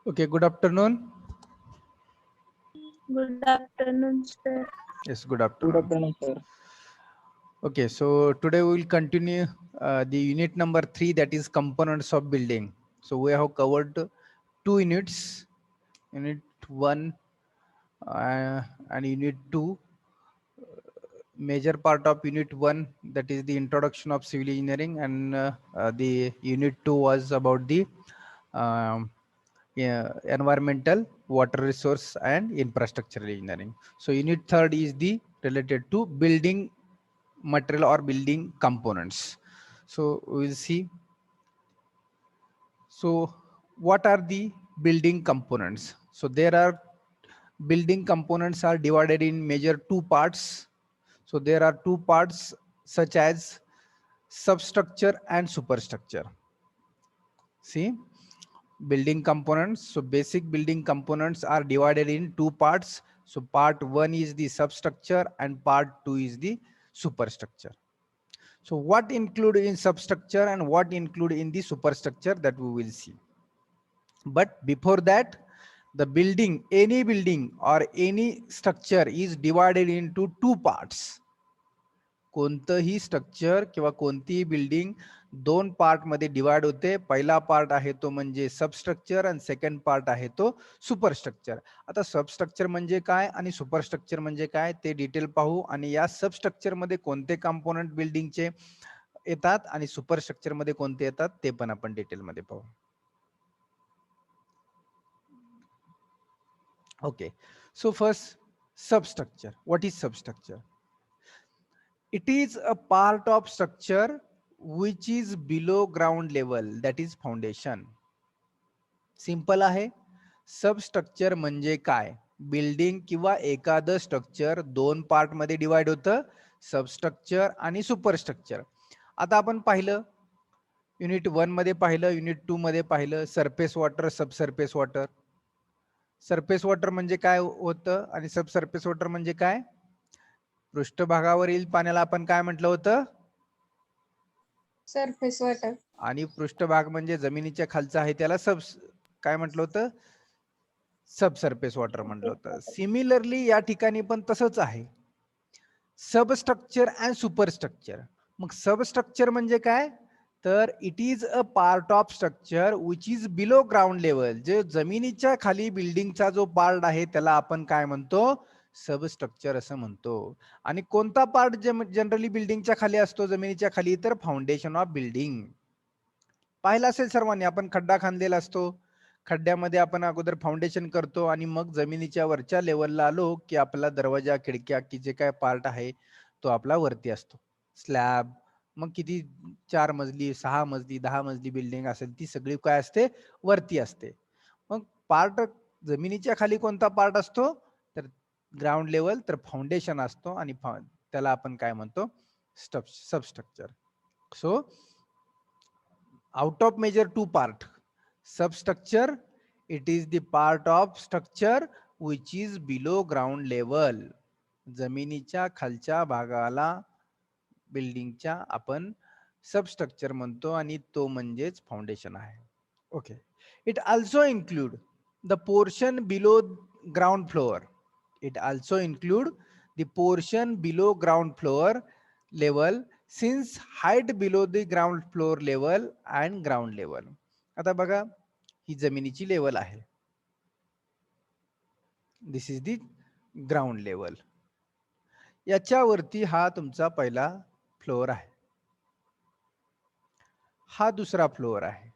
Okay, good afternoon. Good afternoon, sir. Yes, good Good afternoon. afternoon, sir. Okay, so today we will continue the unit number 3, that is components of building. So we have covered 2 units, unit 1 and unit 2. Major part of unit 1, that is the introduction of civil engineering, and the unit 2 was about the um, environmental, water resource and infrastructure engineering. So unit 3 is the related to building material or building components. So we will see. So what are the building components? So there are building components are divided in major 2 parts. So there are 2 parts such as substructure and superstructure. See, building components. So basic building components are divided in 2 parts. So part 1 is the substructure and part 2 is the superstructure. So what include in substructure and what include in the superstructure, that we will see. But before that, the building, any building or any structure is divided into 2 parts. कोणतंही structure किंवा कोणतीही building 2 part मध्ये divide होते. पहिला part आहे तो म्हणजे substructure आणि सेकंड पार्ट आहे तो सुपरस्ट्रक्चर. आता सबस्ट्रक्चर म्हणजे काय आणि सुपरस्ट्रक्चर म्हणजे काय ते डिटेल पाहू, आणि या सबस्ट्रक्चर मध्ये कोणते कंपोनेंट बिल्डिंगचे येतात आणि सुपरस्ट्रक्चर मध्ये कोणते येतात ते पण आपण डिटेल मध्ये पाहू. Okay, so first, substructure. What is substructure? It is a part of structure which is below ground level, that is foundation. Simple आहे. सबस्ट्रक्चर म्हणजे काय? बिल्डिंग किंवा एखादं स्ट्रक्चर 2 पार्ट मध्ये डिवाइड होतं, सबस्ट्रक्चर आणि सुपरस्ट्रक्चर. आता आपण पाहिलं युनिट 1 मध्ये पाहिलं, युनिट 2 मध्ये पाहिलं surface water, subsurface water. Surface water म्हणजे काय होतं आणि सबसर्फेस वॉटर म्हणजे काय? पृष्ठभागावरील पाण्याला आपण काय म्हटलं होतं? Surface water. आणि पृष्ठभाग म्हणजे जमिनीच्या खालचा आहे त्याला काय म्हटलं होतं? सबसर्फेस वॉटर म्हटलं होतं. सिमिलरली या ठिकाणी पण तसंच आहे. Substructure and superstructure. मग सबस्ट्रक्चर म्हणजे काय? तर it is a part of structure which is below ground level. जे जमिनीच्या खाली बिल्डिंगचा जो पार्ट आहे त्याला आपण काय म्हणतो? सबस्ट्रक्चर असं म्हणतो. आणि कोणता पार्ट जनरली बिल्डिंगच्या खाली असतो जमिनीच्या खाली? तर फाउंडेशन ऑफ बिल्डिंग. पाहिलं असेल सर्वांनी, आपण खड्डा खांदलेला असतो, खड्ड्यामध्ये आपण अगोदर फाउंडेशन करतो आणि मग जमिनीच्या वरच्या लेवलला आलो की आपला दरवाजा, खिडक्या की जे काय पार्ट आहे तो आपला वरती असतो. स्लॅब, मग किती 4 मजली, 6 मजली, 10 मजली बिल्डिंग असेल ती सगळी काय असते? वरती असते. मग पार्ट जमिनीच्या खाली कोणता पार्ट असतो? तर ग्राउंड लेवल, तर फाउंडेशन असतो आणि त्याला आपण काय म्हणतो? Substructure. So out of major 2 part, substructure, it is the part of structure which is below ground level. जमिनीच्या खालच्या भागाला बिल्डिंगच्या आपण सबस्ट्रक्चर म्हणतो आणि तो म्हणजेच फाउंडेशन आहे. Okay. It also include the portion below ground floor. It also include the portion below ground floor level, since height below the ground floor level and ground level. आता बघा, ही जमिनीची लेवल आहे. दिस is the ground level. याच्यावरती हा तुमचा पहिला floor आहे, हा दुसरा फ्लोअर आहे,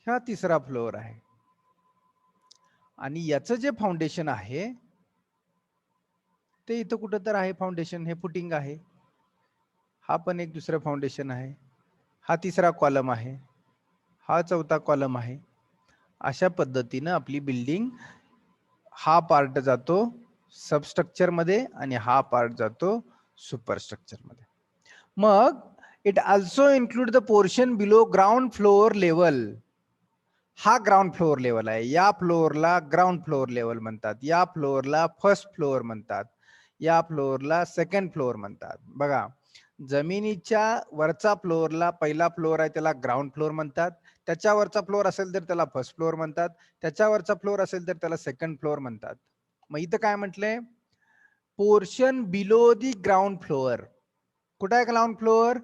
हा तिसरा फ्लोअर आहे, आणि याचं जे फाउंडेशन आहे ते इथं कुठं तर आहे. फाउंडेशन हे फुटिंग आहे, हा पण एक दुसरा फाउंडेशन आहे, हा तिसरा कॉलम आहे, हा चौथा कॉलम आहे. अशा पद्धतीनं आपली बिल्डिंग, हा पार्ट जातो सबस्ट्रक्चर मध्ये आणि हा पार्ट जातो सुपरस्ट्रक्चर मध्ये. मग it also include the portion below ground floor level. हा ग्राउंड फ्लोअर लेवल आहे. या फ्लोअरला ग्राउंड फ्लोअर लेवल म्हणतात, या फ्लोअरला फर्स्ट फ्लोअर म्हणतात, या फ्लोअरला सेकंड फ्लोअर म्हणतात. बघा, जमिनीच्या वरचा फ्लोअरला पहिला फ्लोअर आहे त्याला ग्राउंड फ्लोअर म्हणतात. त्याच्यावरचा फ्लोअर असेल तर त्याला फर्स्ट फ्लोअर म्हणतात. त्याच्यावरचा फ्लोअर असेल तर त्याला सेकंड फ्लोअर म्हणतात. मग इथं काय म्हटलंय? Portion below the ground floor. कुठे आहे ग्राउंड फ्लोअर?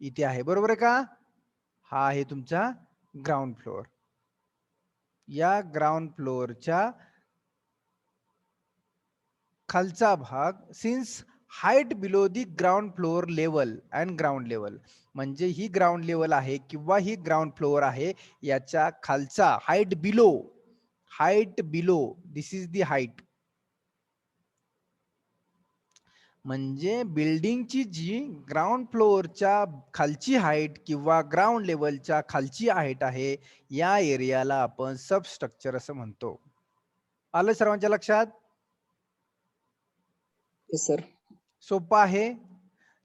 इथे आहे, बरोबर आहे का? हा आहे तुमचा ग्राउंड फ्लोअर. या ग्राउंड फ्लोअरच्या खालचा भाग since height below the ground floor level and ground level, म्हणजे ही ग्राउंड लेवल आहे किंवा ही ग्राउंड फ्लोअर आहे, याच्या खालचा height below this is the height. म्हणजे बिल्डिंगची जी ग्राउंड फ्लोअरच्या खालची हाईट किंवा ग्राउंड लेवलच्या खालची हाईट आहे, या एरियाला आपण सबस्ट्रक्चर असं म्हणतो. आलं सर्वांच्या लक्षात? सर. सोपं आहे.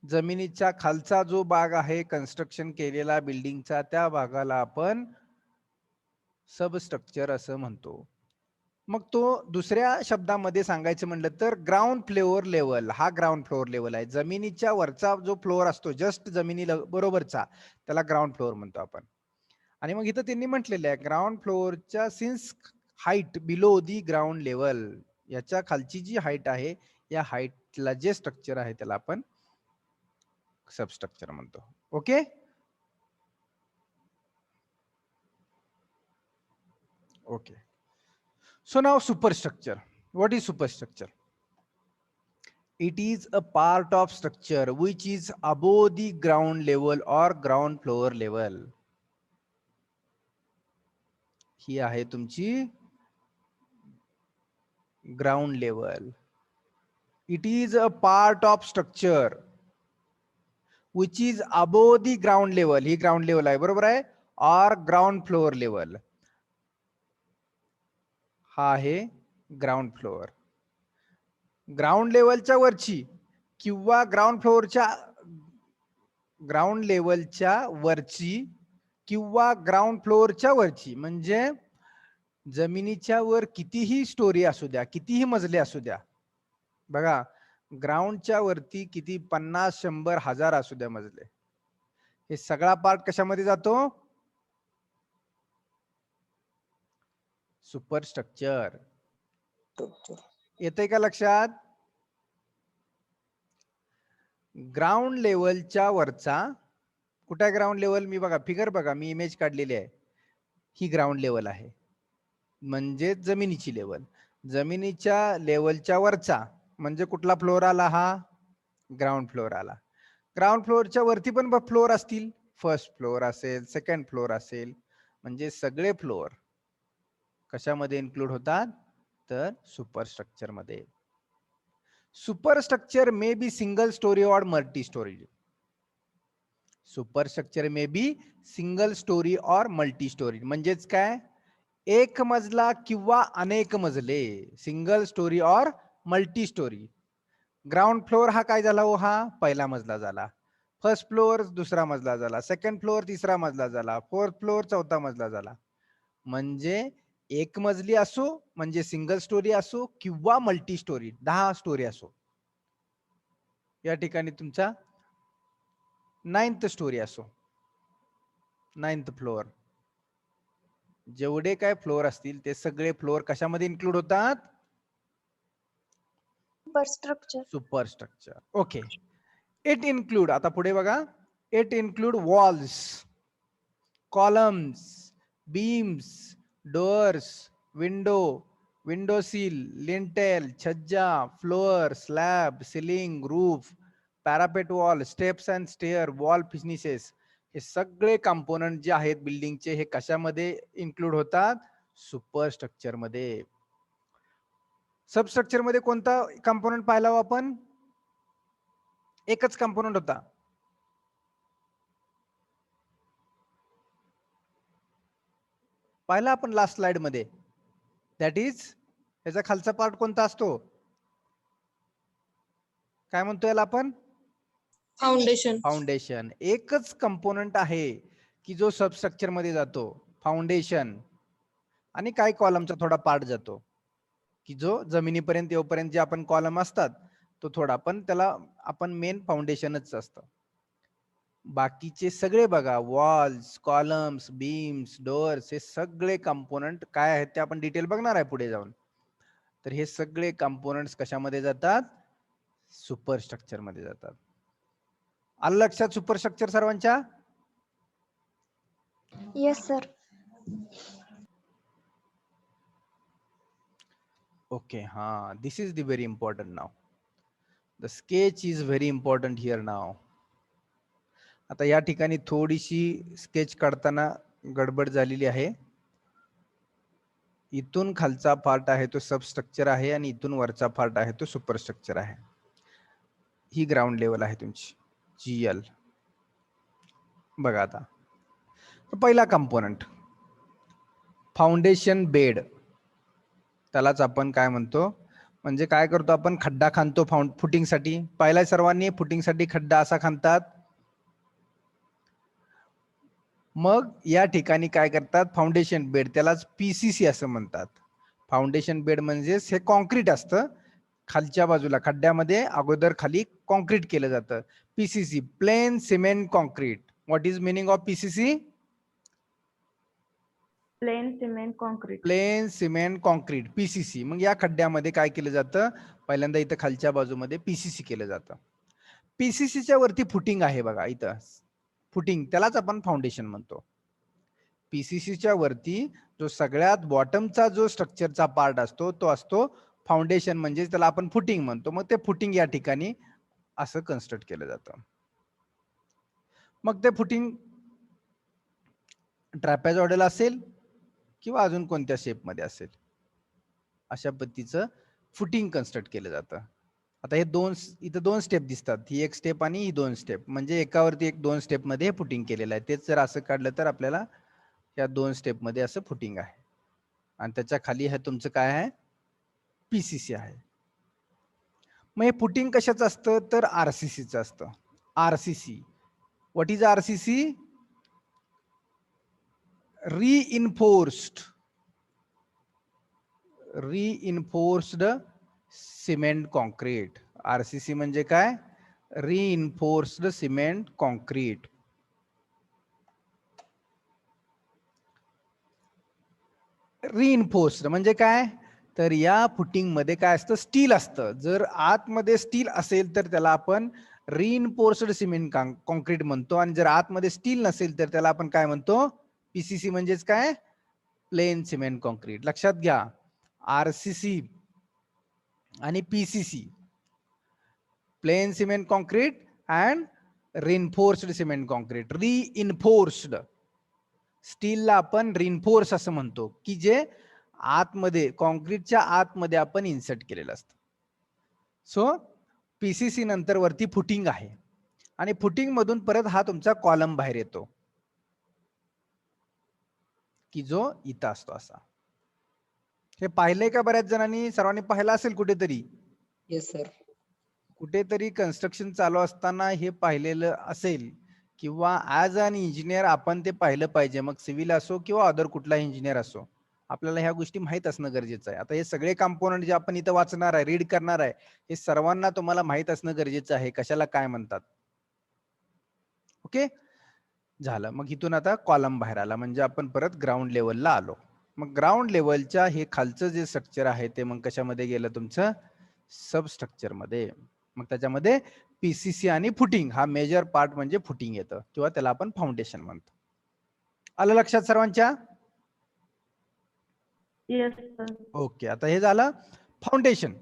जमिनीच्या खालचा जो भाग आहे कन्स्ट्रक्शन केलेला बिल्डिंगचा, त्या भागाला आपण सबस्ट्रक्चर असं म्हणतो. मग तो दुसऱ्या शब्दामध्ये सांगायचं म्हणलं तर ग्राउंड फ्लोअर लेवल, हा ग्राउंड फ्लोअर लेवल आहे. जमिनीच्या वरचा जो फ्लोअर असतो जस्ट जमिनीला बरोबरचा, त्याला ग्राउंड फ्लोअर म्हणतो आपण. आणि मग इथं त्यांनी म्हटलेलं आहे ग्राउंड फ्लोअरच्या since height below the ground level, याच्या खालची जी हाईट आहे या हाईटला जे स्ट्रक्चर आहे त्याला आपण सबस्ट्रक्चर म्हणतो. Okay. Okay. So now superstructure. What is superstructure? It is a part of structure which is above the ground level or ground floor level. ही आहे तुमची ground level. It is a part of structure which is above the ground level. He ground level आहे, बरोबर आहे, or ground floor level. हा आहे ground floor. Ground लेवलच्या वरची किंवा ground लेवलच्या वरची किंवा ग्राउंड फ्लोअरच्या वरची, म्हणजे जमिनीच्या वर कितीही स्टोरी असू द्या, कितीही मजले असू द्या. बघा, ग्राउंडच्या वरती किती 50, 100, 1000 असू द्या मजले, हे सगळा पार्ट कशामध्ये जातो? सुपरस्ट्रक्चर. येतंय का लक्षात? ग्राउंड लेवलच्या वरचा, कुठे आहे ग्राउंड लेवल? मी बघा फिगर बघा, मी इमेज काढलेली आहे. ही ग्राउंड लेवल आहे, म्हणजे जमिनीची लेवल. जमिनीच्या लेवलच्या वरचा म्हणजे कुठला फ्लोअर आला? हा ग्राउंड फ्लोअर आला. ग्राउंड फ्लोअरच्या वरती पण फ्लोअर असतील, फर्स्ट फ्लोअर असेल, सेकंड फ्लोअर असेल, म्हणजे सगळे फ्लोअर कशामध्ये इन्क्लूड होतात? तर सुपरस्ट्रक्चर मध्ये. Superstructure may be single storey और multi storey. Superstructure may be single storey और मल्टी स्टोरी, म्हणजेच काय? एक मजला किंवा अनेक मजले, सिंगल स्टोरी और मल्टी स्टोरी. ग्राउंड फ्लोअर हा काय झाला हो? हा पहिला मजला झाला. फर्स्ट फ्लोअर दुसरा मजला झाला, सेकंड फ्लोअर तिसरा मजला झाला, फोर्थ फ्लोअर चौथा मजला झाला. म्हणजे एक मजली असो म्हणजे सिंगल स्टोरी असो किंवा मल्टी स्टोरी 10 स्टोरी असो. या ठिकाणी तुमचा 9th स्टोरी असो, 9th फ्लोअर, जेवढे काय फ्लोअर असतील ते सगळे फ्लोअर कशामध्ये इन्क्लूड होतात? सुपरस्ट्रक्चर. ओके. इट इन्क्लूड, आता पुढे बघा, it include walls, columns, beams, doors, window sill, lintel, छज्जा, floor, slab, ceiling, roof, parapet wall, steps and stair, wall finishes. हे सगळे कंपोनंट जे आहेत बिल्डिंगचे हे कशामध्ये इन्क्लूड होतात? सुपरस्ट्रक्चर मध्ये. सबस्ट्रक्चर मध्ये कोणता कंपोनंट पाहिला हो आपण? एकच कंपोनंट होता. पाहिला आपण लास्ट स्लाइड मध्ये, दॅट इज, याचा खालचा पार्ट कोणता असतो? काय म्हणतो याला आपण? फाउंडेशन. फाउंडेशन. एकच कंपोनंट आहे की जो सबस्ट्रक्चर मध्ये जातो, फाउंडेशन. आणि काही कॉलमचा थोडा पार्ट जातो की जो जमिनीपर्यंत येऊपर्यंत जे आपण कॉलम असतात तो थोडा, पण त्याला आपण मेन फाउंडेशनच असतं. बाकीचे सगळे बघा, वॉल्स, कॉलम्स, बीम्स, डोअर्स, हे सगळे कंपोनंट काय आहेत ते आपण डिटेल बघणार आहे पुढे जाऊन. तर हे सगळे कंपोनंट्स कशामध्ये जातात? सुपरस्ट्रक्चर मध्ये जातात. आलं लक्षात सुपरस्ट्रक्चर सर्वांच्या? Yes, sir. ओके, हा, this is the very important now. The sketch is very important here now. आता या ठिकाणी थोडीशी स्केच काढताना गडबड झालेली आहे. इथून खालचा पार्ट आहे तो सबस्ट्रक्चर आहे आणि इथून वरचा पार्ट आहे तो सुपरस्ट्रक्चर आहे. ही ग्राउंड लेवल आहे तुमची GL. बघा आता पहिला कंपोनंट फाउंडेशन बेड, त्यालाच आपण काय म्हणतो, म्हणजे काय करतो आपण, खड्डा खांदतो फुटिंग साठी. पहिल्या सर्वांनी फुटिंग साठी खड्डा असा खांदतात. मग या ठिकाणी काय करतात, फाउंडेशन बेड, त्यालाच PCC असं म्हणतात. फाउंडेशन बेड म्हणजे हे कॉन्क्रीट असतं, खालच्या बाजूला खड्ड्यामध्ये अगोदर खाली कॉन्क्रीट केलं जातं. PCC, plain cement concrete. What is meaning of PCC? Plain cement concrete. Plain cement concrete, PCC. मग या खड्ड्यामध्ये काय केलं जातं, पहिल्यांदा इथं खालच्या बाजूमध्ये PCC केलं जातं. PCCच्या वरती फुटिंग आहे बघा, इथं फुटिंग, त्यालाच आपण फाउंडेशन म्हणतो. PCCच्या वरती जो सगळ्यात बॉटमचा जो स्ट्रक्चरचा पार्ट असतो तो असतो फाउंडेशन, म्हणजे त्याला आपण फुटिंग म्हणतो. मग ते फुटिंग या ठिकाणी असं कन्स्ट्रक्ट केलं जातं. मग ते फुटिंग ट्रॅपेझॉइडल असेल किंवा अजून कोणत्या शेपमध्ये असेल, अशा पद्धतीचं फुटिंग कन्स्ट्रक्ट केलं जातं. आता हे इथं दोन स्टेप दिसतात, ही एक स्टेप आणि ही दोन स्टेप, म्हणजे एकावरती एक दोन स्टेप मध्ये हे फुटिंग केलेलं आहे. तेच जर असं काढलं तर आपल्याला या दोन स्टेप मध्ये असं फुटिंग आहे आणि त्याच्या खाली हे तुमचं काय आहे, PCC आहे. मग हे फुटिंग कशाचं असतं तर RCCचं असतं. RCC, what is RCC? Reinforced cement concrete. RCC म्हणजे काय? Reinforced cement concrete. रिइन्फोर्स्ड म्हणजे काय, तर या फुटिंग मध्ये काय असतं, स्टील असतं. जर आतमध्ये स्टील असेल तर त्याला आपण रिइन्फोर्स्ड सिमेंट कॉन्क्रीट म्हणतो, आणि जर आतमध्ये स्टील नसेल तर त्याला आपण काय म्हणतो, PCC म्हणजेच काय, प्लेन सिमेंट कॉन्क्रीट. लक्षात घ्या, RCC आणि PCC, plain cement concrete and reinforced cement concrete. Reinforced स्टीलला आपण रिइन्फोर्स असं म्हणतो, की जे आतमध्ये कॉन्क्रीटच्या आतमध्ये आपण इन्सर्ट केलेलं असतं. सो PCC नंतर वरती फुटिंग आहे आणि फुटिंग मधून परत हा तुमचा कॉलम बाहेर येतो, की जो इथं असतो असा. हे पाहिलंय का बऱ्याच जणांनी, सर्वांनी पाहिलं असेल कुठेतरी? Yes sir. कुठेतरी कन्स्ट्रक्शन चालू असताना हे पाहिलेलं असेल, किंवा ऍज अन इंजिनियर आपण ते पाहिलं पाहिजे. मग सिव्हिल असो किंवा अदर कुठला इंजिनियर असो, आपल्याला ह्या गोष्टी माहित असणं गरजेचं आहे. आता हे सगळे कंपोनंट जे आपण इथं वाचणार आहे, रीड करणार आहे, हे सर्वांना तुम्हाला माहित असणं गरजेचं आहे, कशाला काय म्हणतात. ओके, झालं. मग इथून आता कॉलम बाहेर आला, म्हणजे आपण परत ग्राउंड लेवलला आलो. मग ग्राउंड लेवलच्या हे खालचं जे स्ट्रक्चर आहे ते मग कशामध्ये गेलं, तुमचं सबस्ट्रक्चर मध्ये. मग त्याच्यामध्ये PCC आणि फुटिंग हा मेजर पार्ट म्हणजे फुटिंग येतं, किंवा त्याला आपण फाउंडेशन म्हणतो. आलं लक्षात सर्वांच्या? Yes sir. ओके, आता हे झालं फाउंडेशन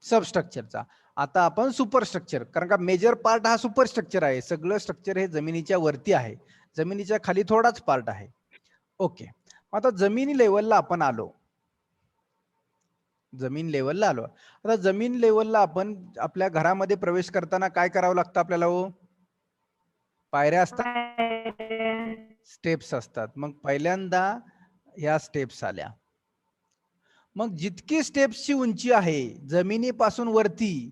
सबस्ट्रक्चरचा. आता आपण सुपरस्ट्रक्चर, कारण का मेजर पार्ट हा सुपरस्ट्रक्चर आहे, सगळं स्ट्रक्चर हे जमिनीच्या वरती आहे, जमिनीच्या खाली थोडाच पार्ट आहे. ओके, आता जमिनी लेवलला आपण आलो. जमीन लेवलला आलो. आता जमीन लेवलला आपण आपल्या घरामध्ये प्रवेश करताना काय करावं लागतं आपल्याला? हो, पायऱ्या असतात, स्टेप्स असतात. मग पहिल्यांदा ह्या स्टेप्स आल्या. मग जितकी स्टेप्सची उंची आहे जमिनीपासून वरती,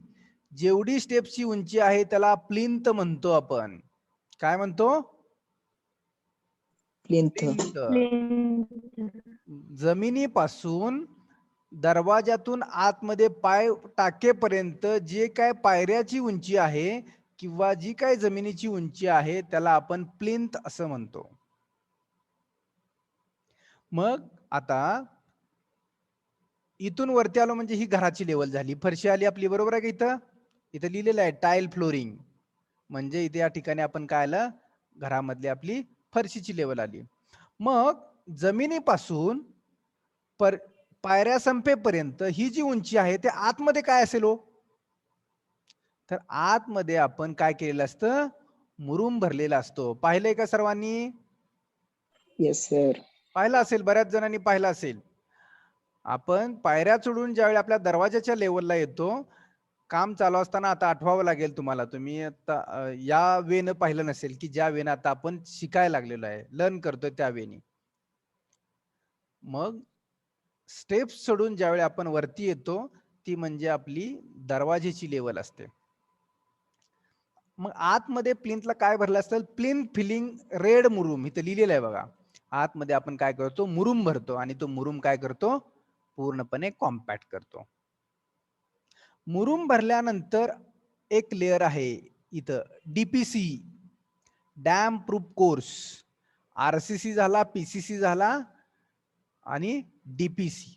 जेवढी स्टेप्सची उंची आहे त्याला प्लिंथ म्हणतो आपण. काय म्हणतो? प्लिंथ. जमिनीपासून दरवाजातून आतमध्ये पाय टाकेपर्यंत जे काय पायऱ्याची उंची आहे किंवा जी काय जमिनीची उंची आहे त्याला आपण प्लिंथ असं म्हणतो. मग आता इथून वरती आलो म्हणजे ही घराची लेवल झाली, फरशी आली आपली, बरोबर आहे का? इथं इथं लिहिलेलं आहे टाईल फ्लोरिंग, म्हणजे इथे या ठिकाणी आपण काय आलं, घरामधली आपली फरशीची लेवल आली. मग जमिनीपासून पायऱ्या संपेपर्यंत ही जी उंची आहे ते आतमध्ये काय असेल हो? तर आतमध्ये आपण काय केलेलं असतं, मुरुम भरलेला असतो. पाहिलंय का सर्वांनी? Yes sir. पाहिलं असेल, बऱ्याच जणांनी पाहिलं असेल. आपण पायऱ्या चढून ज्यावेळी आपल्या दरवाजाच्या लेवलला येतो, काम चालू असताना आता आठवावं लागेल तुम्हाला, तुम्ही आता या वेनं पाहिलं नसेल की ज्या वेनं आता आपण शिकायला लागलेलो आहे, लर्न करतोय त्या वेनी. मग स्टेप्स चढून ज्यावेळी आपण वरती येतो ती म्हणजे आपली दरवाजेची लेवल असते. मग आतमध्ये प्लिंथला काय भरलं असेल, प्लिंथ फिलिंग रेड मुरुम इथं लिहिलेलं आहे बघा. आतमध्ये आपण काय करतो, मुरुम भरतो आणि तो मुरुम काय करतो, पूर्णपणे कॉम्पॅक्ट करतो. मुरुम भरल्यानंतर एक लेअर आहे इथं, DPC, dam proof course. RCC झाला, पीसीसी झाला आणि डीपीसी,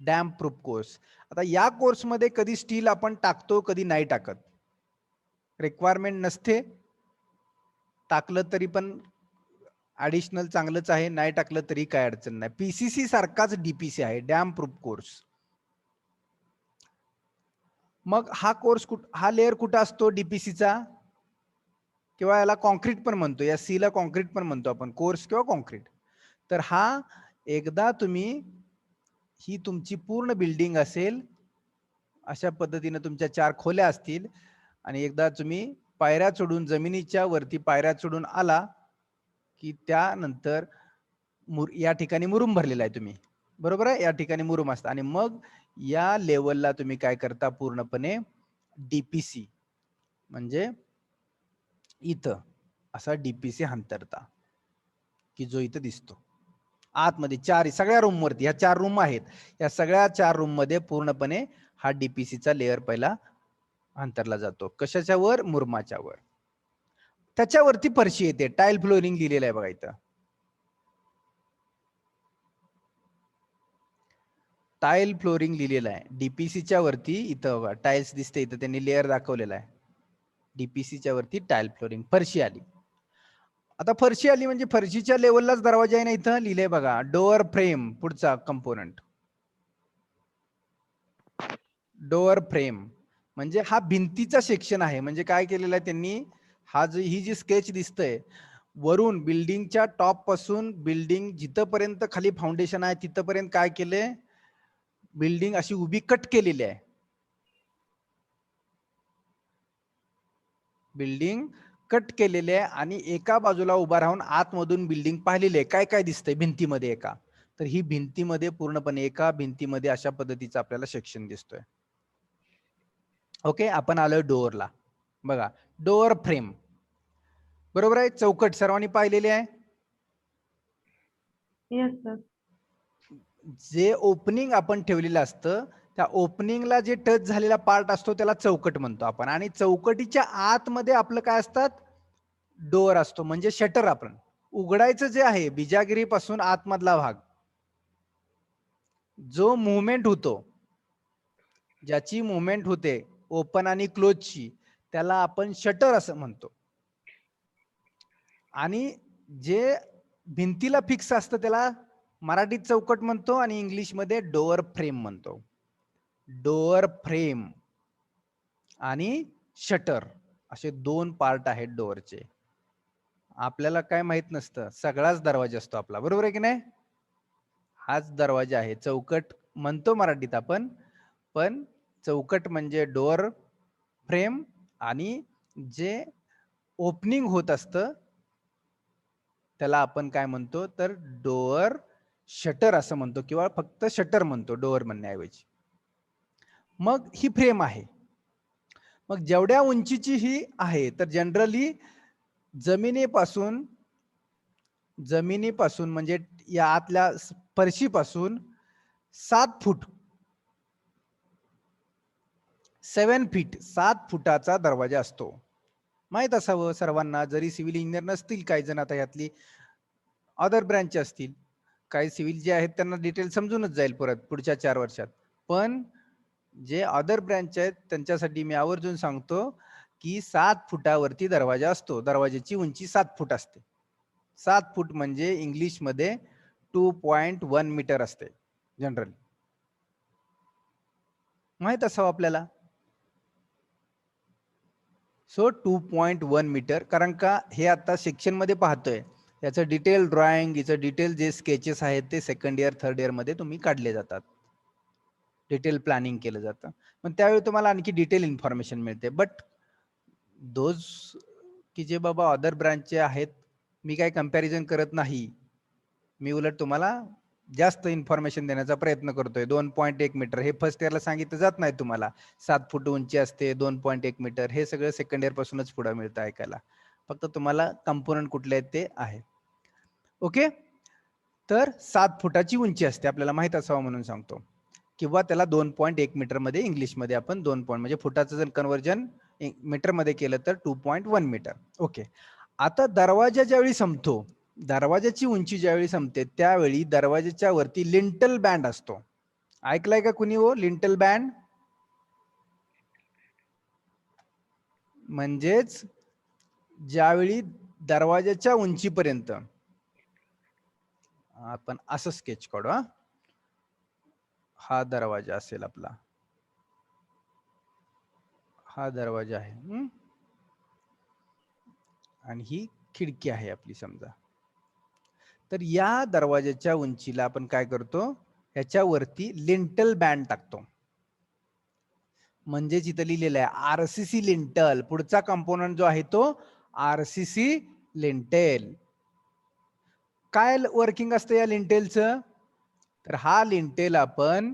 डॅम प्रूफ कोर्स. आता या कोर्समध्ये कधी स्टील आपण टाकतो, कधी नाही टाकत. रिक्वायरमेंट नसते, टाकलं तरी पण ऍडिशनल चांगलंच आहे, नाही टाकलं तरी काय अडचण नाही. पीसीसी सारखाच डीपीसी आहे, डॅम प्रूफ कोर्स. मग हा कोर्स हा लेअर कुठं असतो डीपीसीचा, किंवा याला कॉन्क्रीट पण म्हणतो, या सीला कॉन्क्रीट पण म्हणतो आपण, कोर्स किंवा कॉन्क्रीट. तर हा एकदा तुम्ही, ही तुमची पूर्ण बिल्डिंग असेल, अशा पद्धतीने तुमच्या 4 खोल्या असतील आणि एकदा तुम्ही पायऱ्या चढून जमिनीच्या वरती पायऱ्या चढून आला की त्यानंतर या ठिकाणी मुरुम भरलेला आहे तुम्ही, बरोबर आहे, या ठिकाणी मुरुम असतं आणि मग या लेवलला तुम्ही काय करता, पूर्णपणे डीपीसी म्हणजे इथं असा डीपीसी अंतरता की जो इथं दिसतो आतमध्ये. सगळ्या रूम वरती, ह्या 4 रूम आहेत, या सगळ्या 4 रूम मध्ये पूर्णपणे हा डीपीसीचा लेअर पहिला अंतरला जातो. कशाच्या वर, मुरुमाच्या वर. त्याच्यावरती फरशी येते, टाईल फ्लोरिंग लिहिलेलं आहे बघा इथं. टाईल फ्लोरिंग लिहिलेलं आहे डीपीसीच्या वरती, इथं बघा टाइल्स दिसते, इथं त्यांनी लेअर दाखवलेला आहे. डीपीसीच्या वरती टाईल फ्लोरिंग, फरशी आली. आता फरशी आली म्हणजे फरशीच्या लेवललाच दरवाजा आहे ना, इथं लिहिलंय बघा, डोअर फ्रेम. पुढचा कंपोनंट डोअर फ्रेम म्हणजे हा भिंतीचा सेक्शन आहे. म्हणजे काय केलेलं आहे त्यांनी, ही जी स्केच दिसतंय वरून बिल्डिंगच्या टॉप पासून बिल्डिंग जिथपर्यंत खाली फाउंडेशन आहे तिथपर्यंत काय केलंय, बिल्डिंग अशी उभी कट केलेली आहे. बिल्डिंग कट केलेली आहे आणि एका बाजूला उभा राहून आतमधून बिल्डिंग पाहिलेली आहे. काय काय दिसतंय भिंतीमध्ये एका, तर ही भिंतीमध्ये पूर्णपणे एका भिंतीमध्ये अशा पद्धतीचा आपल्याला सेक्शन दिसतोय. ओके, आपण आलोय डोअरला. बघा, डोअर फ्रेम बरोबर आहे, चौकट सर्वांनी पाहिलेली आहे. Yes sir. जे ओपनिंग आपण ठेवलेलं असतं त्या ओपनिंगला जे टच झालेला पार्ट असतो त्याला चौकट म्हणतो आपण. आणि चौकटीच्या आतमध्ये आपलं काय असतात, डोअर असतो म्हणजे शटर. आपण उघडायचं जे आहे बिजागिरी पासून आतमधला भाग, जो मुवमेंट होतो, ज्याची मुवमेंट होते ओपन आणि क्लोजची, त्याला आपण शटर असं म्हणतो. आणि जे भिंतीला फिक्स असतं त्याला मराठीत चौकट म्हणतो आणि इंग्लिशमध्ये डोअर फ्रेम म्हणतो. डोअर फ्रेम आणि शटर असे 2 पार्ट आहेत डोअरचे. आपल्याला काय माहित नसतं, सगळाच दरवाजा असतो आपला, बरोबर आहे की नाही. हाच दरवाजा आहे, चौकट म्हणतो मराठीत आपण, पण चौकट म्हणजे डोअर फ्रेम आणि जे ओपनिंग होत असतं त्याला आपण काय म्हणतो, तर डोअर शटर असं म्हणतो किंवा फक्त शटर म्हणतो डोअर म्हणण्याऐवजी. मग ही फ्रेम आहे. मग जेवढ्या उंचीची ही आहे, तर जनरली जमिनीपासून म्हणजे या आतल्या फरशीपासून 7 फूट 7 फीट 7 फुटाचा दरवाजा असतो. माहित असावं सर्वांना, जरी सिव्हिल इंजिनियर नसतील काही जण, आता यातली अदर ब्रँच असतील, काही सिव्हिल जे आहेत त्यांना डिटेल समजूनच जाईल परत पुढच्या 4 वर्षात. पण जे अदर ब्रँच आहेत त्यांच्यासाठी मी आवर्जून सांगतो की 7 फुटावरती दरवाजा असतो. दरवाजाची उंची 7 फूट असते. 7 फूट म्हणजे इंग्लिश मध्ये 2.1 मीटर असते जनरली. माहित असावं आपल्याला. सो 2.1 मीटर, कारण का हे आता सेक्शन मध्ये पाहतोय, याचं डिटेल ड्रॉइंग, याचं डिटेल जे स्केचेस आहेत ते सेकंड इयर थर्ड इयर मध्ये तुम्ही काढले जातात, डिटेल प्लॅनिंग केलं जातं. पण त्यावेळी तुम्हाला आणखी डिटेल इन्फॉर्मेशन मिळते. बट दोज की जे बाबा अदर ब्रांचचे आहेत, मी काय कंपॅरिझन करत नाही, मी उलट तुम्हाला जास्त इन्फॉर्मेशन देण्याचा प्रयत्न करतोय. 2.1 मीटर हे फर्स्ट इयरला सांगितलं जात नाही तुम्हाला. 7 फूट उंची असते, 2.1 मीटर, हे सगळं सेकंड इयर पासूनच पुढे मिळतं ऐकायला. फक्त तुम्हाला कंपोनंट कुठले आहेत ते आहे. ओके, तर 7 फुटाची उंची असते, आपल्याला माहित असावं म्हणून सांगतो. किंवा त्याला 2.1 मीटर मध्ये इंग्लिश मध्ये आपण 2 पॉइंट म्हणजे फुटाचं जर कन्वर्जन मीटर मध्ये केलं तर 2.1 मीटर. ओके, आता दरवाजा ज्यावेळी संपतो, दरवाजाची उंची ज्यावेळी संपते त्यावेळी दरवाजाच्या वरती लिंटल बँड असतो. ऐकलाय का कुणी हो लिंटल बँड? म्हणजेच ज्यावेळी दरवाजाच्या उंचीपर्यंत आपण असं स्केच काढू. हा दरवाजा असेल आपला, हा दरवाजा आहे आणि ही खिडकी आहे आपली समजा. तर या दरवाजाच्या उंचीला आपण काय करतो, ह्याच्यावरती लिंटल बँड टाकतो. म्हणजे जिथं लिहिलेलं आहे आरसीसी लिंटल, पुढचा कंपोनंट जो आहे तो आरसीसी लिंटेल. काय वर्किंग असतं या लिंटेलचं? तर हा लिंटेल आपण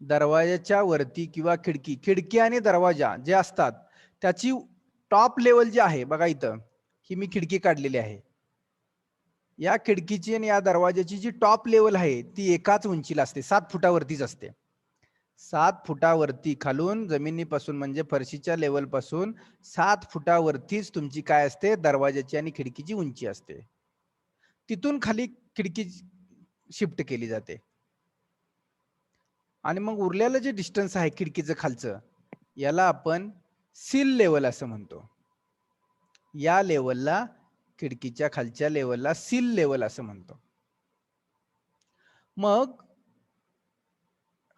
दरवाजाच्या वरती किंवा खिडकी आणि दरवाजा जे असतात त्याची टॉप लेवल जी आहे बघा, इथं ही मी खिडकी काढलेली आहे, या खिडकीची आणि या दरवाजाची जी टॉप लेवल आहे ती एकाच उंचीला असते, 7 फुटावरतीच असते. 7 फुटावरती खालून जमिनीपासून म्हणजे फरशीच्या लेवल पासून 7 फुटावरतीच तुमची काय असते, दरवाजाची आणि खिडकीची उंची असते. तिथून खाली खिडकी शिफ्ट केली जाते आणि मग उरलेलं जे डिस्टन्स आहे खिडकीचं खालचं, याला आपण सील लेवल असं म्हणतो. या लेवलला, खिडकीच्या खालच्या लेवलला सील लेवल असं म्हणतो. मग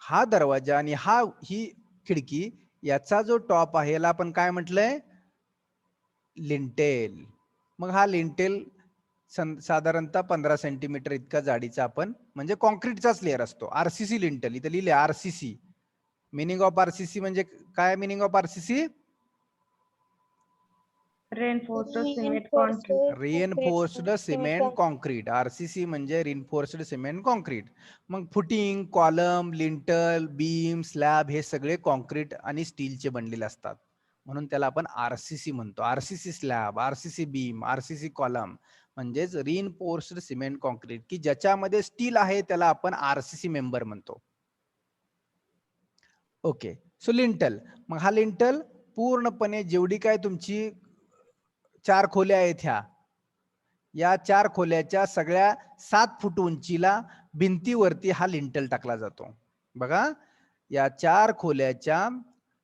हा दरवाजा आणि ही खिडकी याचा जो टॉप आहे याला आपण काय म्हटलंय, लिंटेल. मग हा लिंटेल साधारणतः 15 सेंटीमीटर इतका जाडीचा आपण म्हणजे कॉन्क्रीटचाच लेअर असतो. आरसीसी लिंटेल इथे लिहिले आरसीसी. मिनिंग ऑफ आरसीसी म्हणजे काय? Meaning of RCC Reinforced cement concrete. Reinforced cement concrete. RCC म्हणजे रिइन्फोर्स्ड सिमेंट कॉन्क्रीट. मग footing, column, lintel, beam, slab हे सगळे कॉन्क्रीट आणि स्टीलचे बनलेले असतात, म्हणून त्याला आपण आरसीसी म्हणतो. RCC slab, RCC beam, RCC column म्हणजेच रिइन्फोर्स्ड सिमेंट कॉन्क्रीट, की ज्याच्यामध्ये स्टील आहे त्याला आपण आरसीसी मेंबर म्हणतो. Okay, so lintel. मग हा लिंटल पूर्णपणे जेवढी काय तुमची 4 खोल्या आहेत या 4 खोल्याच्या सगळ्या 7 फूट उंचीला भिंतीवरती हा लिंटल टाकला जातो. बघा, या 4 खोल्याच्या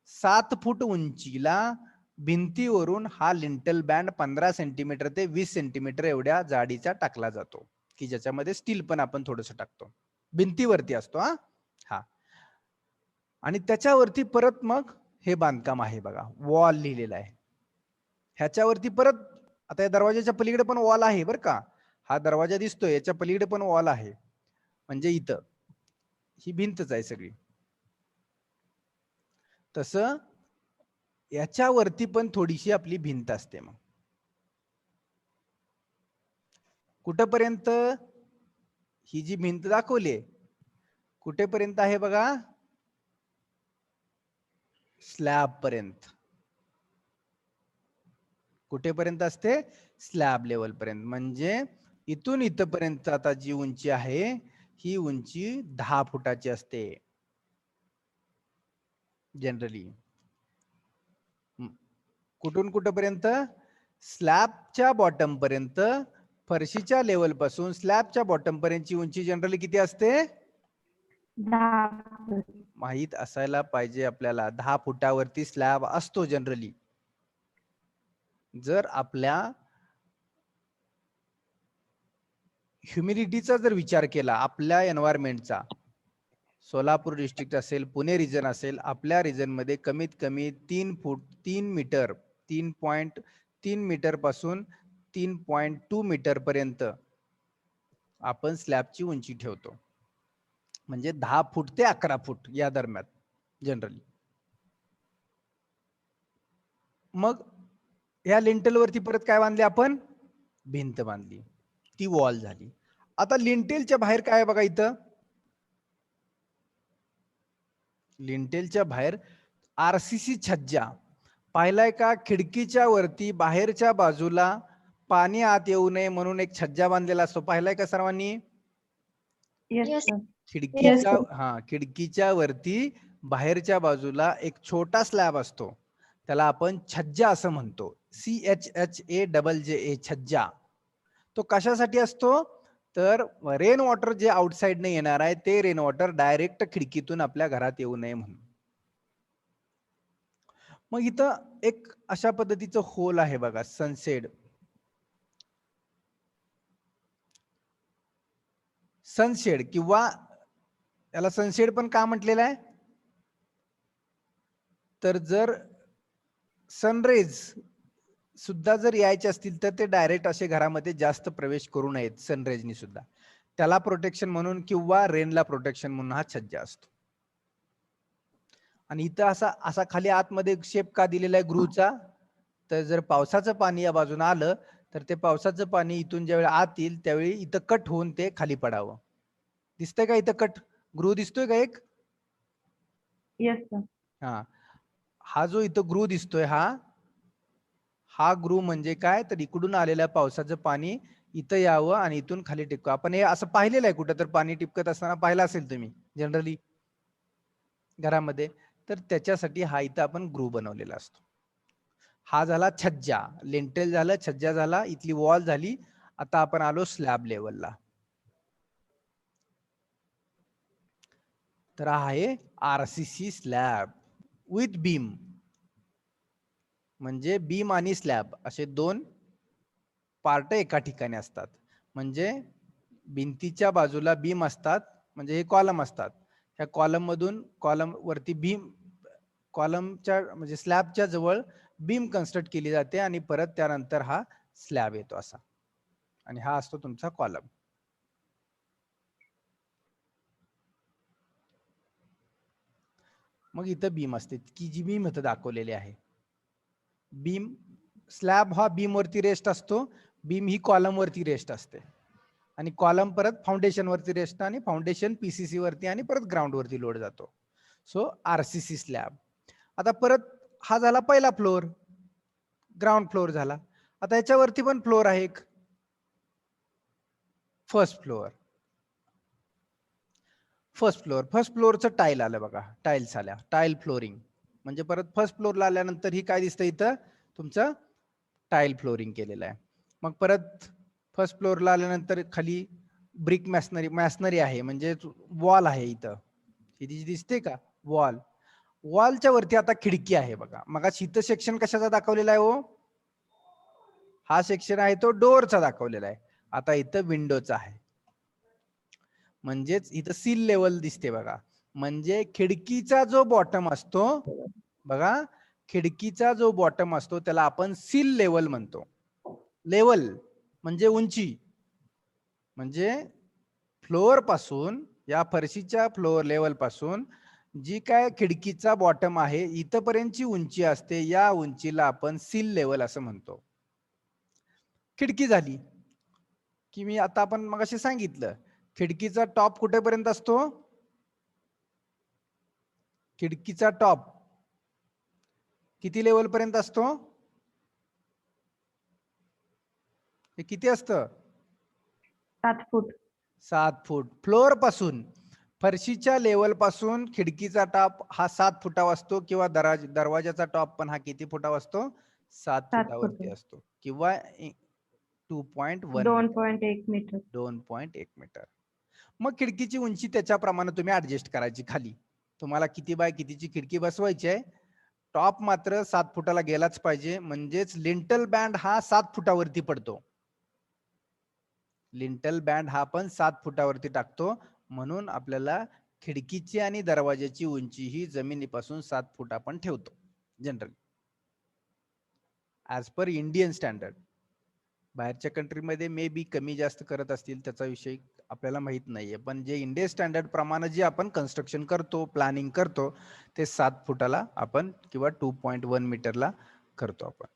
7 फूट उंचीला भिंतीवरून हा लिंटल बँड 15 सेंटीमीटर ते 20 सेंटीमीटर एवढ्या जाडीचा टाकला जातो, की ज्याच्यामध्ये स्टील पण आपण थोडंसं टाकतो. भिंतीवरती असतो हा. आणि त्याच्यावरती परत मग हे बांधकाम आहे बघा, वॉल लिहिलेला आहे. ह्याच्यावरती परत आता या दरवाजाच्या पलीकडे पण वॉल आहे बरं का. हा दरवाजा दिसतोय, याच्या पलीकडे पण वॉल आहे, म्हणजे इथं ही भिंतच आहे सगळी. तसं याच्यावरती पण थोडीशी आपली भिंत असते. मग कुठपर्यंत ही जी भिंत दाखवली कुठेपर्यंत आहे बघा, स्लॅब पर्यंत. कुठेपर्यंत असते? स्लॅब लेवल पर्यंत. म्हणजे इथून इथपर्यंत आता जी उंची आहे ही उंची 10 फुटाची असते जनरली. कुठून कुठपर्यंत? स्लॅबच्या बॉटम पर्यंत. फरशीच्या लेवल पासून स्लॅबच्या बॉटम पर्यंतची उंची जनरली किती असते? 10 फूट. माहित असायला पाहिजे आपल्याला. 10 फुटावरती स्लॅब असतो जनरली. जर आपल्या ह्युमिडिटीचा जर विचार केला, आपल्या एन्व्हायरमेंटचा, सोलापूर डिस्ट्रिक्ट असेल, पुणे रिजन असेल, आपल्या रिजन मध्ये कमीत कमी 3 फूट 3 मीटर 3.3 मीटर पासून 3.2 मीटर पर्यंत आपण स्लॅबची उंची ठेवतो. म्हणजे 10 फूट ते 11 फूट या दरम्यान जनरली. मग या लिंटेल वरती परत काय बांधले आपण? भिंत बांधली, ती वॉल झाली. आता लिंटेलच्या बाहेर काय आहे बघा इथं? लिंटेलच्या बाहेर आरसीसी छज्जा पाहिलाय का? खिडकीच्या वरती बाहेरच्या बाजूला पाणी आत येऊ नये म्हणून एक छज्जा बांधलेला असतो, पाहिलाय का सर्वांनी? Yes, Yes. sir. खिडकीच्या वरती बाहेरच्या बाजूला एक छोटा स्लॅब असतो, त्याला आपण छज्जा असं म्हणतो. CHHAJJ छज्जा. तो कशासाठी असतो? तर रेन वॉटर जे आउटसाइडने येणार आहे ते रेन वॉटर डायरेक्ट खिडकीतून आपल्या घरात येऊ नये म्हणून. मग इथं एक अशा पद्धतीचं होल आहे बघा, सनशेड. सनशेड किंवा याला सनशेड पण का म्हटलेलं आहे? तर जर सनरेज सुद्धा जर यायचे असतील तर ते डायरेक्ट असे घरामध्ये जास्त प्रवेश करू नयेत सनरेजनी सुद्धा. त्याला प्रोटेक्शन म्हणून किंवा रेनला प्रोटेक्शन म्हणून हा छज्जा असतो. आणि इथं असा असा खाली आतमध्ये शेप का दिलेला आहे ग्रूचा? तर जर पावसाचं पाणी या बाजूने आलं तर ते पावसाचं पाणी इथून ज्यावेळी आत येईल त्यावेळी इथं कट होऊन ते खाली पडावं. दिसतंय का इथं कट? ग्रू दिसतोय का एक? Yes, sir. हा जो इथं ग्रू दिसतोय हा ग्रू म्हणजे काय? तर इकडून आलेल्या पावसाचं पाणी इथं यावं आणि इथून खाली टिपकावं. आपण हे असं पाहिलेलं आहे कुठं तर पाणी टिपकत असताना पाहिलं असेल तुम्ही जनरली घरामध्ये. तर त्याच्यासाठी हा इथं आपण ग्रू बनवलेला असतो. हा झाला छज्जा. लिंटेल झालं, छज्जा झाला, इथली वॉल झाली. आता आपण आलो स्लॅब लेवलला. तर हा आहे आरसीसी स्लॅब विथ बीम. म्हणजे बीम आणि स्लॅब असे दोन पार्ट एका ठिकाणी असतात. म्हणजे भिंतीच्या बाजूला बीम असतात, म्हणजे हे कॉलम असतात. ह्या कॉलम मधून कॉलम वरती बीम, कॉलमच्या म्हणजे स्लॅबच्या जवळ बीम कन्स्ट्रक्ट केली जाते आणि परत त्यानंतर हा स्लॅब येतो असा. आणि हा असतो तुमचा कॉलम. मग इथं बीम असते की जी बीम इथं दाखवलेली आहे. बीम, स्लॅब हा बीम वरती रेस्ट असतो, बीम ही कॉलम वरती रेस्ट असते आणि कॉलम परत फाउंडेशन वरती रेस्ट आणि फाउंडेशन पीसीसी वरती आणि परत ग्राउंड वरती लोड जातो. So RCC slab. आता परत हा झाला पहिला फ्लोर, ग्राउंड फ्लोर झाला. आता याच्यावरती पण फ्लोर आहे एक, फर्स्ट फ्लोअर. फर्स्ट फ्लोअरचं टाईल आलं बघा, टाईल्स आल्या, टाईल फ्लोरिंग. म्हणजे परत फर्स्ट फ्लोअरला आल्यानंतर ही काय दिसतं इथं? तुमचं टाईल फ्लोरिंग केलेलं आहे. मग परत फर्स्ट फ्लोअरला आल्यानंतर खाली ब्रिक मॅसनरी आहे, म्हणजे वॉल आहे इथं. ही दिसते का वॉल? वॉलच्या वरती आता खिडकी आहे बघा. मग इथं सेक्शन कशाचा दाखवलेला आहे हो? हा सेक्शन आहे तो डोअरचा दाखवलेला आहे. आता इथं विंडोचा आहे. म्हणजेच इथं सील लेवल दिसते बघा. म्हणजे खिडकीचा जो बॉटम असतो बघा, खिडकीचा जो बॉटम असतो त्याला आपण सील लेवल म्हणतो. लेवल म्हणजे उंची, म्हणजे फ्लोअर पासून, या फरशीच्या फ्लोअर लेवल पासून जी काय खिडकीचा बॉटम आहे इथपर्यंतची उंची असते, या उंचीला आपण सील लेवल असं म्हणतो. खिडकी झाली की मी आता आपण मगाशी सांगितलं खिडकीचा टॉप कुठेपर्यंत असतो? खिडकीचा टॉप किती लेवल पर्यंत असतो? हे किती असतं? 7 फूट. 7 फूट. फ्लोअर पासून, फरशीच्या लेवल पासून खिडकीचा टॉप हा 7 फुटावा असतो किंवा दरवाजाचा टॉप पण हा किती फुटावा असतो? 7 7 फुटावरती फुट. असतो किंवा 2.1 2.1 मीटर. 2.1 मीटर. मग खिडकीची उंची त्याच्याप्रमाणे तुम्ही ऍडजस्ट करायची खाली. तुम्हाला किती बाय कितीची खिडकी बसवायची आहे. टॉप मात्र 7 फुटाला गेलाच पाहिजे, म्हणजेच लिंटल बँड हा 7 फुटावरती पडतो. लिंटल बँड हा पण 7 फुटावरती टाकतो, म्हणून आपल्याला खिडकीची आणि दरवाजाची उंची ही जमिनीपासून 7 फूट आपण ठेवतो generally as per Indian standard. बाहेरच्या कंट्रीमध्ये मे बी कमी जास्त करत असतील, त्याचा विषय आपल्याला माहित नाहीये, पण जे इंडियन स्टँडर्ड प्रमाणे जे आपण कन्स्ट्रक्शन करतो, प्लॅनिंग करतो, ते 7 फुटाला आपण किंवा 2.1 मीटरला करतो आपण.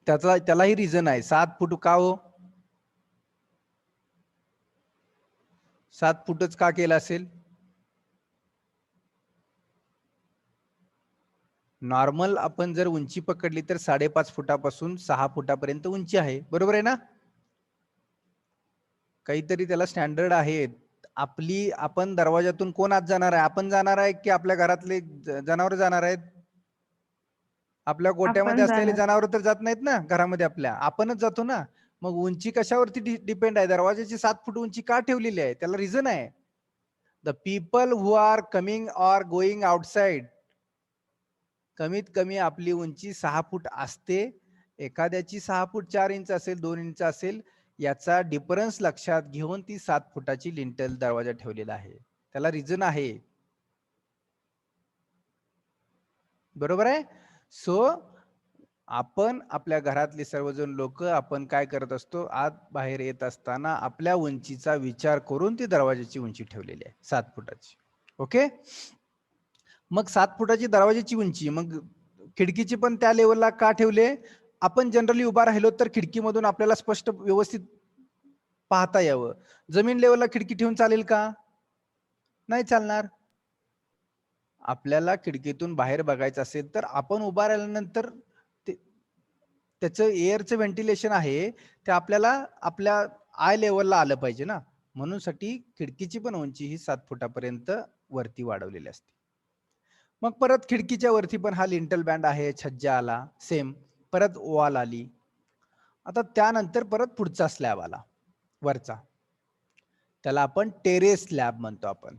त्यालाही रिझन आहे. 7 फूट का हो? 7 फुटच का केलं असेल? नॉर्मल आपण जर उंची पकडली तर 5.5 फुटापासून 6 फुटापर्यंत उंची आहे, बरोबर आहे ना? काहीतरी त्याला स्टँडर्ड आहे. आपण दरवाजातून कोण आत जाणार आहे? आपण जाणार आहे की आपल्या घरातले जनावर जाणार आहेत? आपल्या गोट्यामध्ये आपण असलेले जाणार. जनावर तर जात नाहीत ना घरामध्ये आपल्या, आपणच जातो ना. मग उंची कशावरती डिपेंड आहे? दरवाजाची 7 फूट उंची का ठेवलेली आहे? त्याला रिझन आहे. The people who are coming or going outside, कमीत कमी आपली उंची 6 फूट असते. एखाद्याची 6 फूट 4 इंच असेल, 2 इंच असेल, याचा डिफरन्स लक्षात घेऊन ती 7 फुटाची लिंटल दरवाजा ठेवलेला आहे. त्याला रिझन आहे, बरोबर आहे. सो आपण आपल्या घरातले सर्वजण लोक आपण काय करत असतो, आत बाहेर येत असताना आपल्या उंचीचा विचार करून ती दरवाजाची उंची ठेवलेली आहे 7 फुटाची. ओके. मग 7 फुटाची दरवाजाची उंची, मग खिडकीची पण त्या लेवलला का ठेवले? आपण जनरली उभा राहिलो तर खिडकीमधून आपल्याला स्पष्ट व्यवस्थित पाहता यावं. जमीन लेवलला खिडकी ठेवून चालेल का? नाही चालणार. आपल्याला खिडकीतून बाहेर बघायचं असेल तर आपण उभा राहिल्यानंतर त्याचं एअरचं व्हेंटिलेशन आहे ते आपल्याला आपल्या आय लेवलला आलं पाहिजे ना, म्हणून साठी खिडकीची पण उंची ही 7 फुटापर्यंत वरती वाढवलेली असते. मग परत खिडकीच्या वरती पण हा लिंटल बँड आहे, छज्जा आला, सेम परत वॉल आली. आता त्यानंतर परत पुढचा स्लॅब आला वरचा, त्याला आपण टेरेस स्लॅब म्हणतो आपण.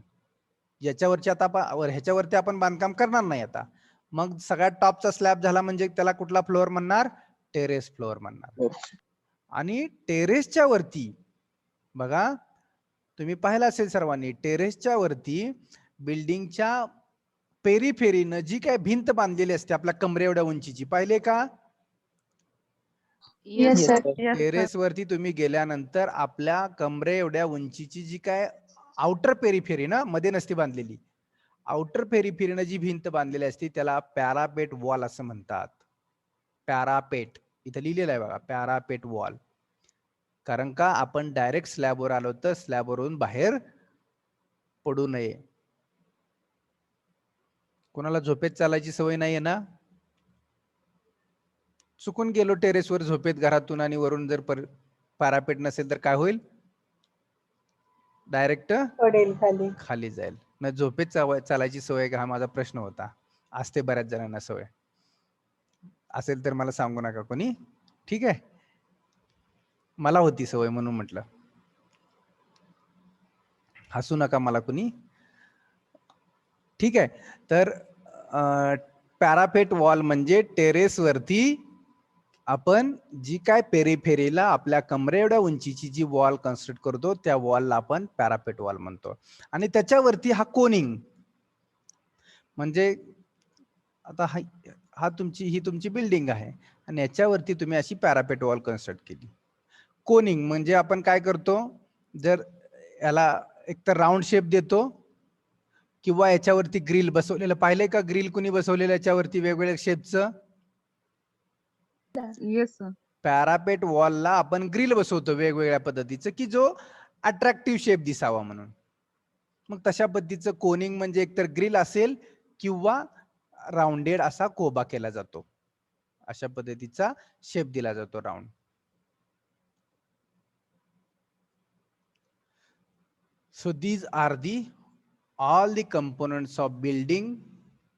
याच्यावरची आता ह्याच्यावरती आपण बांधकाम करणार नाही आता. मग सगळ्यात टॉपचा स्लॅब झाला म्हणजे त्याला कुठला फ्लोअर म्हणणार? टेरेस फ्लोअर म्हणणार. आणि टेरेसच्या वरती बघा, तुम्ही पाहिलं असेल सर्वांनी, टेरेसच्या वरती बिल्डिंगच्या पेरीफेरीनं जी काय भिंत बांधलेली असते आपल्या कमरे एवढ्या उंचीची, पाहिले का? Yes, Yes, sir. sir. Yes, sir. Terrace वरती तुम्ही गेल्यानंतर आपल्या कमरे एवढ्या उंचीची जी काय आउटर पेरीफेरी ना, मध्ये नसती बांधलेली, आउटर पेरीफेरीनं जी भिंत बांधलेली असते त्याला पॅरापेट वॉल असं म्हणतात. पॅरापेट इथं लिहिलेलं आहे बघा, पॅरापेट वॉल. कारण का आपण डायरेक्ट स्लॅबवर आलो तर स्लॅबवरून बाहेर पडू नये. कोणाला झोपेत चालायची सवय नाहीये ना? चुकून गेलो टेरेसवर झोपेत घरातून आणि वरून जर पॅरापेट नसेल तर काय होईल? डायरेक्ट पडेल खाली. खाली जाईल. ना झोपेत चालायची सवय का, हा माझा प्रश्न होता. असते बऱ्याच जणांना सवय. असेल तर मला सांगू नका कोणी, ठीक आहे? मला होती सवय म्हणून म्हटलं. हसू नका मला कुणी, ठीक आहे? तर पॅरापेट वॉल म्हणजे टेरेस वरती आपण जी काय पेरीफेरीला आपल्या कमरे एवढ्या उंचीची जी वॉल कन्स्ट्रक्ट करतो त्या वॉलला आपण पॅरापेट वॉल म्हणतो. आणि त्याच्यावरती हा कोनिंग, म्हणजे आता ही तुमची बिल्डिंग आहे आणि याच्यावरती तुम्ही अशी पॅरापेट वॉल कन्स्ट्रक्ट केली. कोनिंग म्हणजे आपण काय करतो, जर याला एकतर राऊंड शेप देतो किंवा याच्यावरती ग्रिल बसवलेलं पाहिलंय का? ग्रिल कुणी बसवलेलं याच्यावरती वेगवेगळ्या शेपचं? Yes, sir. पॅरापेट वॉलला आपण ग्रिल बसवतो वेगवेगळ्या पद्धतीचं, की जो अट्रॅक्टिव्ह शेप दिसावा म्हणून. मग तशा पद्धतीचं कोनिंग म्हणजे एकतर ग्रिल असेल किंवा राऊंडेड असा कोबा केला जातो. अशा पद्धतीचा शेप दिला जातो round. So these are all the components of building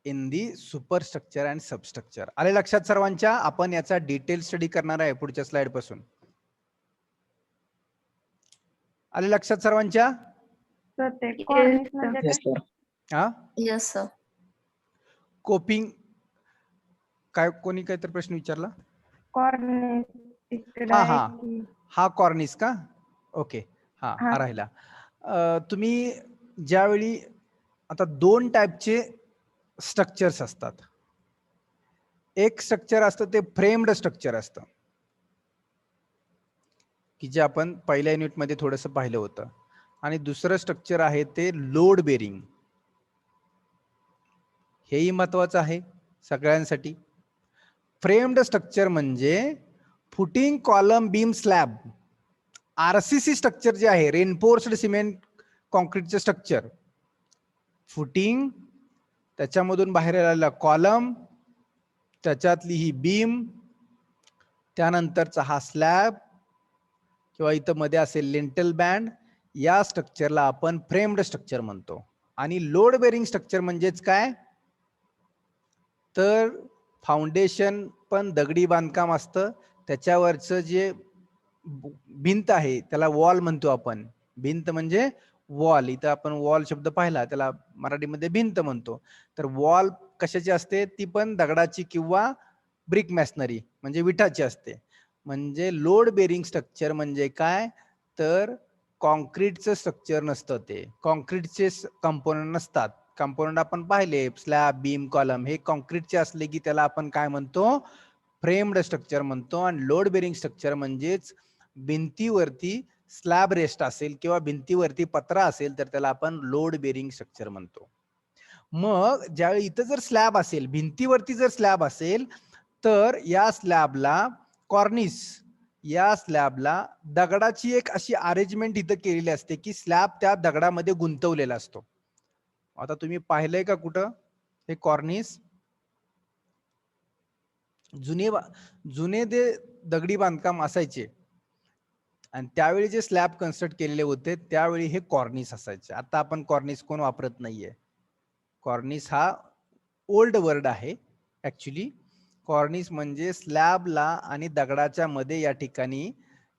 in the superstructure and substructure. आले लक्षात सर्वांच्या? आपण याचा डिटेल स्टडी करणार आहे पुढच्या स्लाइड पासून. आले लक्षात सर्वांच्या? सर ते कॉर्निस म्हणजे Yes, काय? sir. हा, Yes, sir. कोपिंग काय, कोणी काहीतरी प्रश्न विचारला? कॉर्निस इकडे हा आहे हा की हा कॉर्निस का? ओके, हा हा. हा राहिला. तुम्ही ज्यावेळी आता दोन टाईपचे स्ट्रक्चर्स असतात. एक स्ट्रक्चर असतं ते फ्रेम्ड स्ट्रक्चर असतं, की जे आपण पहिल्या युनिटमध्ये थोडंसं पाहिलं होतं. आणि दुसरं स्ट्रक्चर आहे ते लोड बेरिंग. हेही महत्वाचं आहे सगळ्यांसाठी. फ्रेम्ड स्ट्रक्चर म्हणजे footing, column, beam, slab. RCC structure जे आहे, रेनफोर्स्ड सिमेंट कॉन्क्रीटचे स्ट्रक्चर. फुटिंग, त्याच्यामधून बाहेर आलेला कॉलम, त्याच्यातली ही बीम, त्यानंतरचा हा स्लॅब किंवा इथं मध्ये असेल लिंटल बँड, या स्ट्रक्चरला आपण फ्रेम्ड स्ट्रक्चर म्हणतो. आणि लोड बेरिंग स्ट्रक्चर म्हणजेच काय, तर फाउंडेशन पण दगडी बांधकाम असतं, त्याच्यावरचं जे भिंत आहे त्याला वॉल म्हणतो आपण. भिंत म्हणजे वॉल, इथं आपण वॉल शब्द पाहिला, त्याला मराठीमध्ये भिंत म्हणतो. तर वॉल कशाची असते? ती पण दगडाची किंवा ब्रिक मॅसनरी म्हणजे विटाची असते. म्हणजे लोड बेरिंग स्ट्रक्चर म्हणजे काय, तर कॉन्क्रीटचं स्ट्रक्चर नसतं, ते कॉन्क्रीटचे कंपोनंट नसतात. कंपोनंट आपण पाहिले, स्लॅब, बीम, कॉलम, हे कॉन्क्रीटचे असले की त्याला आपण काय म्हणतो? फ्रेम्ड स्ट्रक्चर म्हणतो. आणि लोड बेरिंग स्ट्रक्चर म्हणजेच भिंतीवरती स्लॅब रेस्ट असेल किंवा भिंतीवरती पत्रा असेल तर त्याला आपण लोड बेरिंग स्ट्रक्चर म्हणतो. मग ज्यावेळी इथं जर स्लॅब असेल, भिंतीवरती जर स्लॅब असेल, तर या स्लॅबला कॉर्निस, या स्लॅबला दगडाची एक अशी अरेंजमेंट इथं केलेली असते की स्लॅब त्या दगडामध्ये गुंतवलेला असतो. आता तुम्ही पाहिलंय का कुठं हे कॉर्निस? जुने जे दगडी बांधकाम असायचे आणि त्यावेळी जे स्लॅब कन्स्ट्रक्ट केलेले होते त्यावेळी हे कॉर्निस असायचे. आता आपण कॉर्निस कोण वापरत नाहीये. कॉर्निस हा ओल्ड वर्ड आहे ऍक्च्युली. कॉर्निस म्हणजे स्लॅबला आणि दगडाच्या मध्ये या ठिकाणी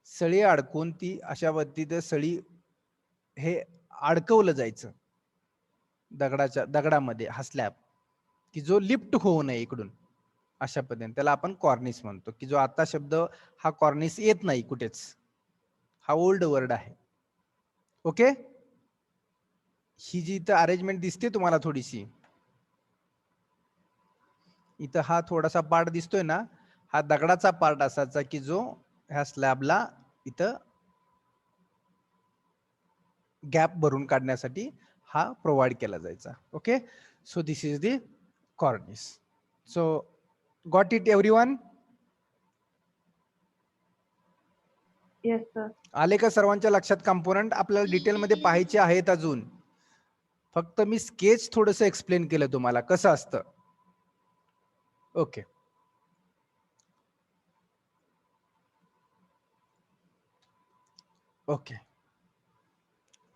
सळी अडकून ती अशा पद्धतीने सळी हे अडकवलं जायचं दगडामध्ये, हा स्लॅब, की जो लिफ्ट होऊ नये इकडून, अशा पद्धतीने त्याला आपण कॉर्निस म्हणतो. की जो आता शब्द हा कॉर्निस येत नाही कुठेच, हा ओल्ड वर्ड आहे. ओके, ही जी इथं अरेंजमेंट दिसते तुम्हाला थोडीशी, इथं हा थोडासा पार्ट दिसतोय ना, हा दगडाचा पार्ट असायचा की जो ह्या स्लॅबला इथं गॅप भरून काढण्यासाठी हा प्रोव्हाइड केला जायचा. Okay, so this is the कॉर्निस. So got it everyone? Yes sir. आले का सर्वांच्या लक्षात? कंपोनंट आपल्याला डिटेलमध्ये पाहायचे आहेत अजून, फक्त मी स्केच थोडंसं एक्सप्लेन केलं तुम्हाला कसं असतं. Okay, okay.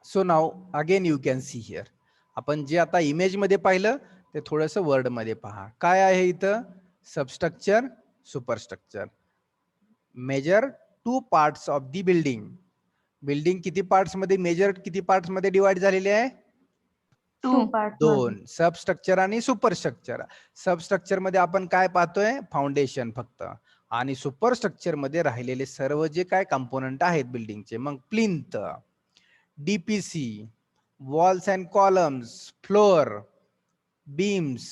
So now again you can see here, आपण जे आता इमेज मध्ये पाहिलं ते थोडंसं वर्ड मध्ये पहा. काय आहे इथं? Substructure, superstructure. Major two parts of the building. Building किती पार्ट्स मध्ये, मेजर किती पार्ट्स मध्ये डिवाइड झालेले आहे? Two part. दोन, सबस्ट्रक्चर आणि सुपरस्ट्रक्चर. सबस्ट्रक्चर मध्ये आपण काय पाहतोय? फाउंडेशन फक्त. आणि सुपरस्ट्रक्चर मध्ये राहिलेले सर्व जे काय कंपोनंट आहेत बिल्डिंगचे, मग plinth, DPC, walls and columns, floor, beams,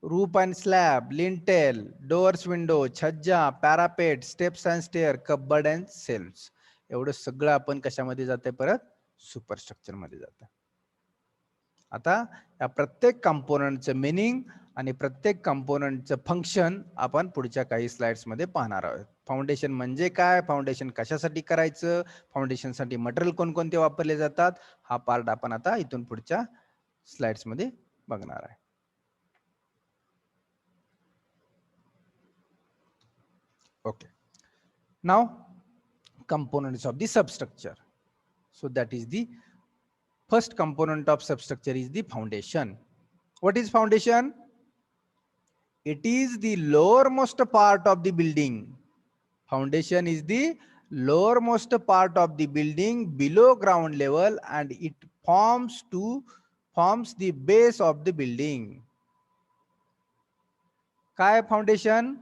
roof and slab, lintel, doors, window, छज्जा, parapet, steps and stair, cupboard and cells. एवढं सगळं आपण कशामध्ये जाते? परत सुपरस्ट्रक्चर मध्ये जातं. आता या प्रत्येक कंपोनंटचं मिनिंग आणि प्रत्येक कंपोनंटचं फंक्शन आपण पुढच्या काही स्लाइड्स मध्ये पाहणार आहोत. फाउंडेशन म्हणजे काय, फाउंडेशन कशासाठी करायचं, फाउंडेशनसाठी मटेरियल कोणकोणते वापरले जातात, हा पार्ट आपण आता इथून पुढच्या स्लाइड्स मध्ये बघणार आहे. Okay, now components of the substructure. So that is the first component of substructure is the foundation. What is foundation? It is the lowermost part of the building. Foundation is the lowermost part of the building below ground level, and it forms the base of the building. काय foundation?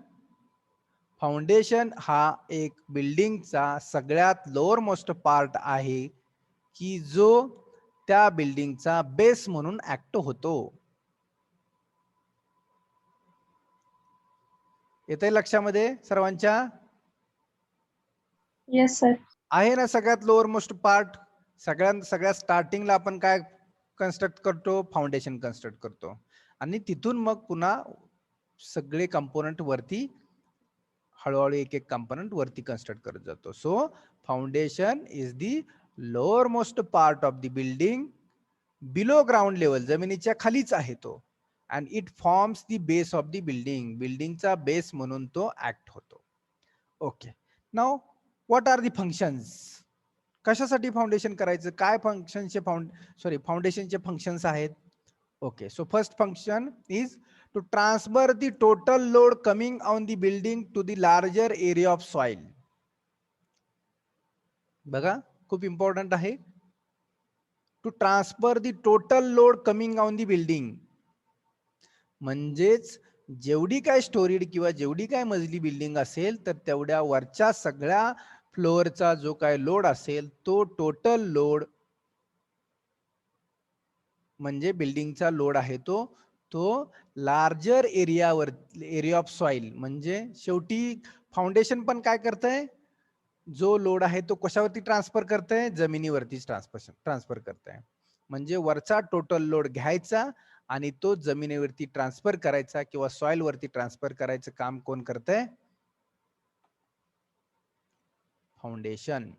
Foundation हा एक बिल्डिंगचा सगळ्यात lower most part आहे की जो त्या बिल्डिंगचा बेस म्हणून ऍक्ट होतो. येतंय लक्षामध्ये सर्वांच्या? Yes sir. आहे ना सगळ्यात लोअर मोस्ट पार्ट? सगळ्यात स्टार्टिंगला आपण काय कन्स्ट्रक्ट करतो? फाउंडेशन कन्स्ट्रक्ट करतो, आणि तिथून मग पुन्हा सगळे कंपोनंट वरती हळूहळू एक एक कंपोनंट वरती कन्स्ट्रक्ट करत जातो. So foundation is the lower most part of the building below ground level, जमिनीच्या खालीच आहे तो, and it forms the base of the building, बिल्डिंगचा बेस म्हणून तो ऍक्ट होतो. Okay, now what are the functions? कशासाठी फाउंडेशन करायचं? काय फाउंडेशनचे फंक्शन्स आहेत? Okay, so first function is to transfer the total load coming on the building to the larger area of soil. बघा, खूप इम्पॉर्टंट आहे. To transfer the total load coming on the building, म्हणजेच जेवढी काय storeyed किंवा जेवढी काय मजली बिल्डिंग असेल तर तेवढ्या वरच्या सगळ्या फ्लोअरचा जो काय लोड असेल तो टोटल लोड म्हणजे बिल्डिंगचा लोड आहे तो लार्जर एरिया ऑफ सॉइल, म्हणजे शेवटी फाउंडेशन पण काय करतंय? जो लोड आहे तो कशावरती ट्रान्सफर करतंय? जमिनीवरती ट्रान्सफर करतंय. म्हणजे वरचा टोटल लोड घ्यायचा आणि तो जमिनीवरती ट्रान्सफर करायचा किंवा सॉइल वरती ट्रान्सफर करायचं काम कोण करतंय? Foundation.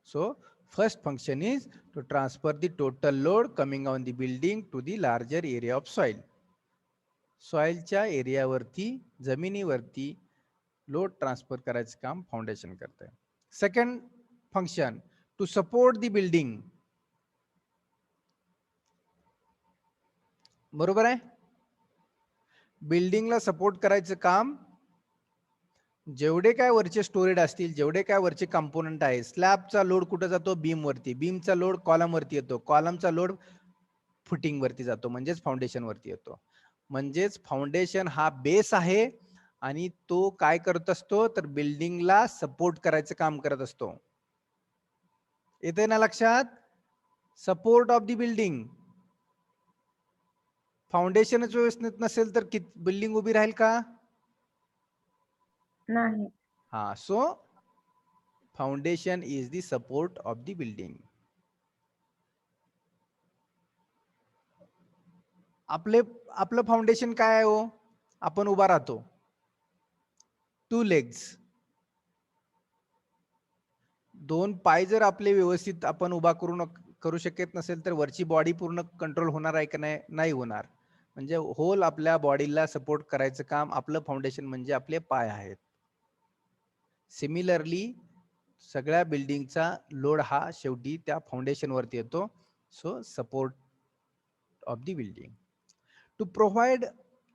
So first function is to transfer the total load coming on the building to the larger area of soil. सॉइलच्या एरियावरती, जमिनीवरती लोड ट्रान्सफर करायचं काम फाउंडेशन करते. Second function, to support the building. बरोबर आहे? बिल्डिंगला सपोर्ट करायचं काम जेवढे काय वरचे स्टोरेज असतील, जेवढे काय वरचे कंपोनंट आहे, स्लॅबचा लोड कुठे जातो? बीम वरती, बीमचा लोड कॉलम वरती येतो, कॉलमचा लोड फुटिंग वरती जातो, म्हणजेच फाउंडेशन वरती येतो. म्हणजेच फाउंडेशन हा बेस आहे आणि तो काय करत असतो? तर बिल्डिंगला सपोर्ट करायचं काम करत असतो. येते ना लक्षात? Support of the building. फाउंडेशनच व्यवस्थित नसेल तर बिल्डिंग उभी राहील का? नाही. हा, so foundation is the support of the building. आपलं फाउंडेशन काय आहे हो? आपण उभा राहतो, 2 legs, 2 पाय जर आपले व्यवस्थित आपण उभा करू शकत नसेल तर वरची बॉडी पूर्ण कंट्रोल होणार आहे का? नाही होणार. म्हणजे होल आपल्या बॉडीला सपोर्ट करायचं काम आपलं फाउंडेशन म्हणजे आपले पाय आहेत. सिमिलरली सगळ्या बिल्डिंगचा लोड हा शेवटी त्या फाउंडेशन वरती येतो. So support of the building. To provide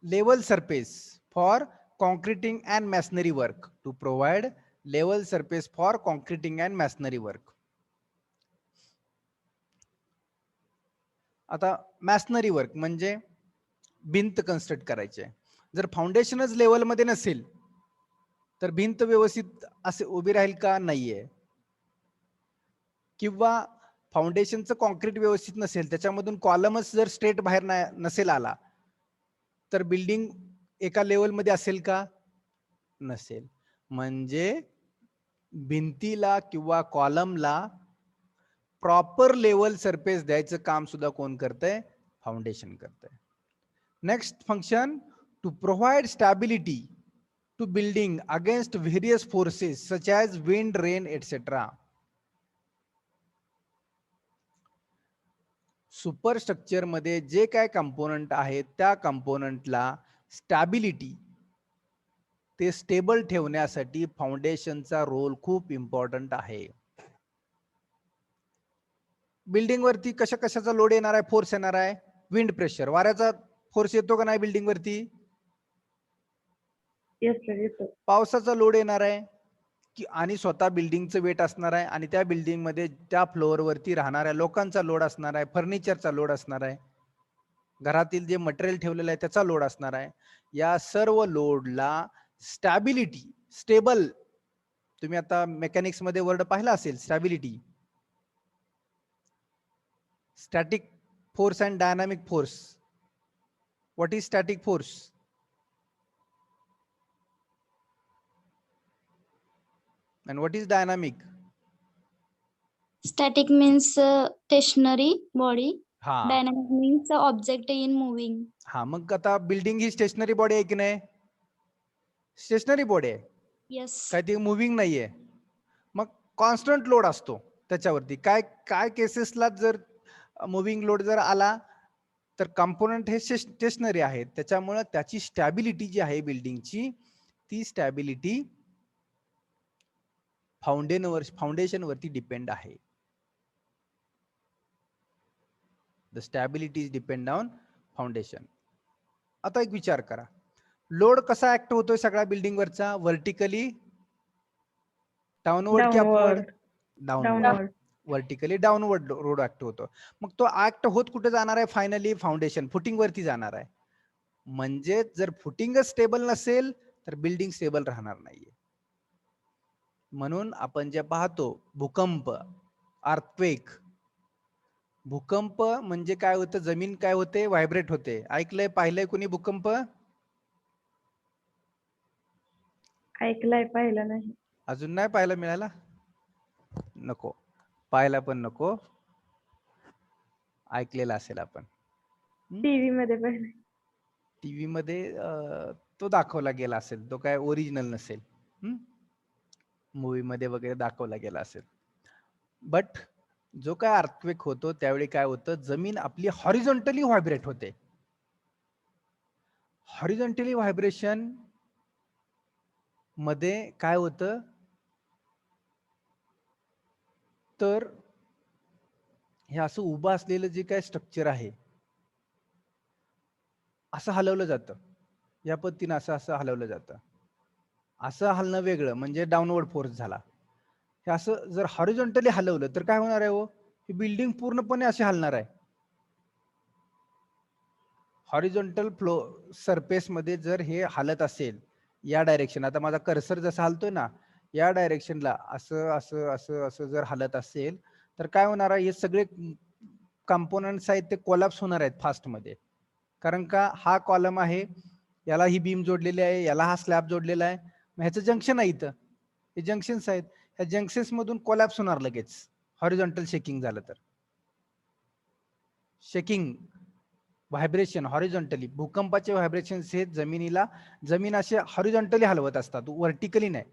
level surface for concreting and masonry work. To provide level surface for concreting and masonry work. आता मॅसनरी वर्क म्हणजे भिंत कन्स्ट्रक्ट करायची आहे. जर फाउंडेशनच लेवल मध्ये नसेल तर भिंत व्यवस्थित असे उभी राहील का? नाहीये. किंवा फाउंडेशनचं कॉन्क्रीट व्यवस्थित नसेल, त्याच्यामधून कॉलमच जर स्ट्रेट बाहेर नसेल आला तर बिल्डिंग एका लेवल मध्ये असेल का? नसेल. म्हणजे भिंतीला किंवा कॉलमला प्रॉपर लेवल सरफेस द्यायचं काम सुद्धा कोण करतंय? फाउंडेशन करतंय. Next function, to provide stability to building against various forces such as wind, rain etcetera. Superstructure मध्ये जे काय कंपोनंट आहेत त्या कंपोनंटला स्टॅबिलिटी, ते स्टेबल ठेवण्यासाठी फाउंडेशनचा रोल खूप इम्पॉर्टंट आहे. बिल्डिंग वरती कशाचा लोड येणार आहे? फोर्स येणार आहे. विंड प्रेशर, वाऱ्याचा फोर्स येतो का नाही बिल्डिंग वरती? येस सर येतो. पावसाचा लोड येणार आहे की आणि स्वतः बिल्डिंगचं वेट असणार आहे आणि त्या बिल्डिंग मध्ये त्या फ्लोअर वरती राहणाऱ्या लोकांचा लोड असणार आहे, फर्निचरचा लोड असणार आहे, घरातील जे मटेरियल ठेवलेलं आहे त्याचा लोड असणार आहे. या सर्व लोडला स्टॅबिलिटी, स्टेबल, तुम्ही आता मेकॅनिक्स मध्ये वर्ड पाहिला असेल, stability, static force and dynamic force. What is static force? And what is dynamic? Static means stationary body. हा Dynamic means object in moving. हा, मग आता बिल्डिंग ही स्टेशनरी बॉडी आहे की नाही? स्टेशनरी बॉडी आहे, Yes. काय ती मुव्हिंग नाहीये. मग कॉन्स्टंट लोड असतो त्याच्यावरती. काय काय केसेसला जर मुव्हिंग लोड जर आला तर कंपोनंट हे स्टेशनरी आहेत, त्याच्यामुळे त्याची स्टॅबिलिटी जी आहे बिल्डिंगची, ती स्टॅबिलिटी फाउंडेशन वरती डिपेंड आहे. The stability is depend on foundation. आता एक विचार करा, लोड कसा ऍक्ट होतोय सगळ्या बिल्डिंग वरचा? व्हर्टिकली डाऊनवर्ड की upward? Downward. Vertically downward road act होतो. मग तो ऍक्ट होत कुठे जाणार आहे? फायनली फाउंडेशन, फुटिंग वरती जाणार आहे. म्हणजे जर फुटिंगच स्टेबल नसेल तर बिल्डिंग स्टेबल राहणार नाहीये. म्हणून आपण जे पाहतो भूकंप, अर्थक्वेक, भूकंप म्हणजे काय होतं? जमीन काय होते? व्हायब्रेट होते. ऐकलंय, पाहिलंय कुणी भूकंप? ऐकलंय, पाहिलं नाही. अजून नाही पाहायला मिळाला? नको, पाहायला पण नको, ऐकलेला असेल आपण. टीव्ही मध्ये पाहिलं. टीव्ही मध्ये तो दाखवला गेला असेल, तो काय ओरिजिनल नसेल, मूवी मध्ये वगैरे दाखवला गेला असेल. बट जो काय अर्थक्वेक होतो त्यावेळी काय होतं? जमीन आपली हॉरिझॉन्टली व्हायब्रेट होते. हॉरिझॉन्टली व्हायब्रेशन मध्ये काय होतं तर हे असं उभं असलेलं जे काय स्ट्रक्चर आहे असं हलवलं जातं, या पद्धतीनं असं असं हलवलं जातं. असं हलणं वेगळं म्हणजे डाऊनवर्ड फोर्स झाला. हे असं जर हॉरिझॉन्टली हलवलं तर काय होणार आहे? हो, ही बिल्डिंग पूर्णपणे अशी हलणार आहे. हॉरिझॉन्टल फ्लो सरफेस मध्ये जर हे हालत असेल या डायरेक्शन, आता माझा कर्सर जसा हलतोय ना या डायरेक्शनला असं असं असं असं जर हलत असेल तर काय होणार आहे? हे सगळे कंपोनंट्स आहेत ते कोलॅप्स होणार आहेत फास्ट मध्ये. कारण का हा कॉलम आहे, याला ही बीम जोडलेली आहे, याला हा स्लॅब जोडलेला आहे, मग ह्याचं जंक्शन आहे इथं, हे जंक्शन्स आहेत, ह्या जंक्शन्स मधून कोलॅप्स होणार लगेच हॉरिझॉन्टल शेकिंग झालं तर. शेकिंग, व्हायब्रेशन हॉरिझॉन्टली, भूकंपाचे व्हायब्रेशन हे जमीन असे हॉरिझॉन्टली हलवत असतात, व्हर्टिकली नाही,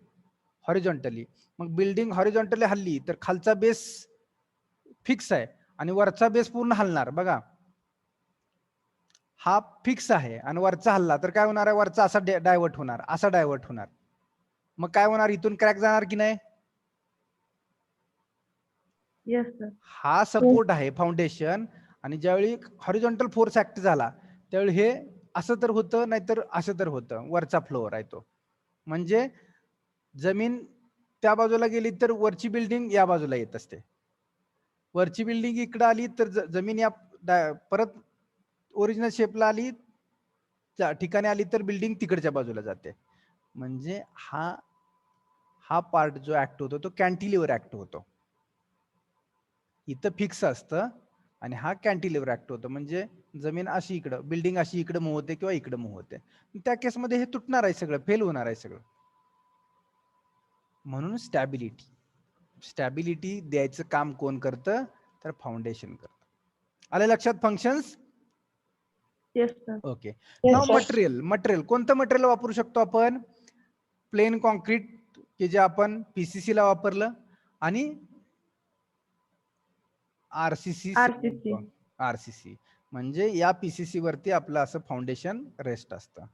हॉरिझॉन्टली. मग बिल्डिंग हॉरिझॉन्टली हलली तर खालचा बेस फिक्स आहे आणि वरचा बेस पूर्ण हलणार. बघा, हा फिक्स आहे आणि वरचा हल्ला तर काय होणार आहे? वरचा असा डायव्हर्ट होणार, असा डायव्हर्ट होणार. मग काय होणार? इथून क्रॅक जाणार की नाही? Yes sir. हा सपोर्ट आहे फाउंडेशन. आणि ज्यावेळी हॉरिझॉन्टल फोर्स ऍक्ट झाला त्यावेळी हे असं तर होतं, नाहीतर असं तर होतं. वरचा फ्लोअर आहे तो, म्हणजे जमीन त्या बाजूला गेली तर वरची बिल्डिंग या बाजूला येत असते, वरची बिल्डिंग इकडे आली तर जमीन या परत ओरिजिनल शेपला आली, त्या ठिकाणी आली तर बिल्डिंग तिकडच्या बाजूला जाते. म्हणजे हा पार्ट जो ऍक्ट होतो तो कॅन्टिलिव्हर ऍक्ट होतो. इथं फिक्स असतं आणि हा कॅन्टिलिव्हर ऍक्ट होतो. म्हणजे जमीन अशी इकडं, बिल्डिंग अशी इकडे मूव्ह होते किंवा इकडे मूव्ह होते. त्या केसमध्ये हे तुटणार आहे सगळं, फेल होणार आहे सगळं. म्हणून स्टॅबिलिटी द्यायचं काम कोण करतं? तर फाउंडेशन करतं. आले लक्षात फंक्शन्स? Yes sir. ओके. नाव मटेरियल कोणतं मटेरियल वापरू शकतो आपण? प्लेन कॉन्क्रीट, की जे आपण पीसीसी ला वापरलं, आणि आरसीसी. म्हणजे या पीसीसी वरती आपलं असं फाउंडेशन रेस्ट असतं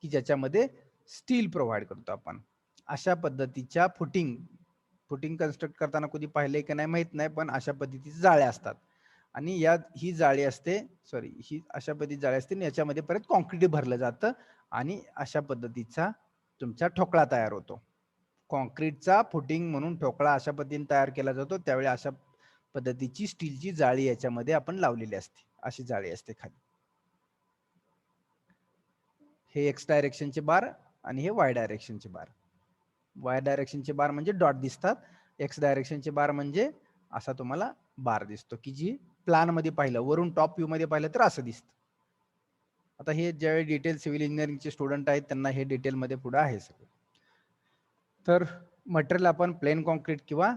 की ज्याच्यामध्ये स्टील प्रोव्हाइड करतो आपण. अशा पद्धतीच्या फुटिंग कन्स्ट्रक्ट करताना कधी पाहिले की नाही माहित नाही, पण अशा पद्धतीचे जाळे असतात. आणि ही जाळी असते, सॉरी ही अशा पद्धती जाळी असते आणि याच्यामध्ये परत कॉन्क्रीट भरलं जातं आणि अशा पद्धतीचा तुमचा ठोकळा तयार होतो. कॉन्क्रीटचा फुटिंग म्हणून ठोकळा अशा पद्धतीने तयार केला जातो. त्यावेळी अशा पद्धतीची स्टीलची जाळी याच्यामध्ये आपण लावलेली असते. अशी जाळी असते खाली. हे एक्स डायरेक्शनचे बार आणि हे वाय डायरेक्शनचे बार. वाय डायरेक्शनचे बार म्हणजे डॉट दिसतात. एक्स डायरेक्शनचे बार म्हणजे असा तुम्हाला बार दिसतो की जी प्लॅन मध्ये पाहिलं, वरून टॉप व्ह्यू मध्ये पाहिलं तर असं दिसतं. आता हे ज्यावेळी डिटेल सिव्हिल इंजिनिअरिंगचे स्टुडंट आहेत त्यांना हे डिटेल मध्ये पुढे आहे सगळं. तर मटेरियल आपण प्लेन कॉन्क्रीट किंवा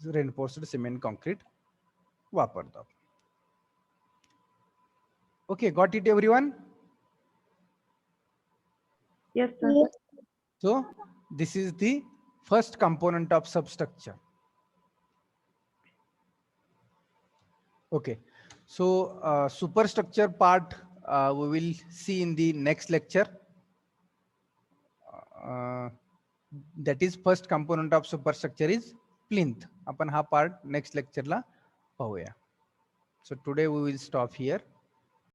रेनफोर्स्ड सिमेंट कॉन्क्रीट वापरतो. Okay, got it everyone? Yes, sir. So this is the first component of substructure. Okay, so superstructure part we will see in the next lecture. That is first component of superstructure is plinth. आपण हा part next lecture ला पाहूया. So today we will stop here.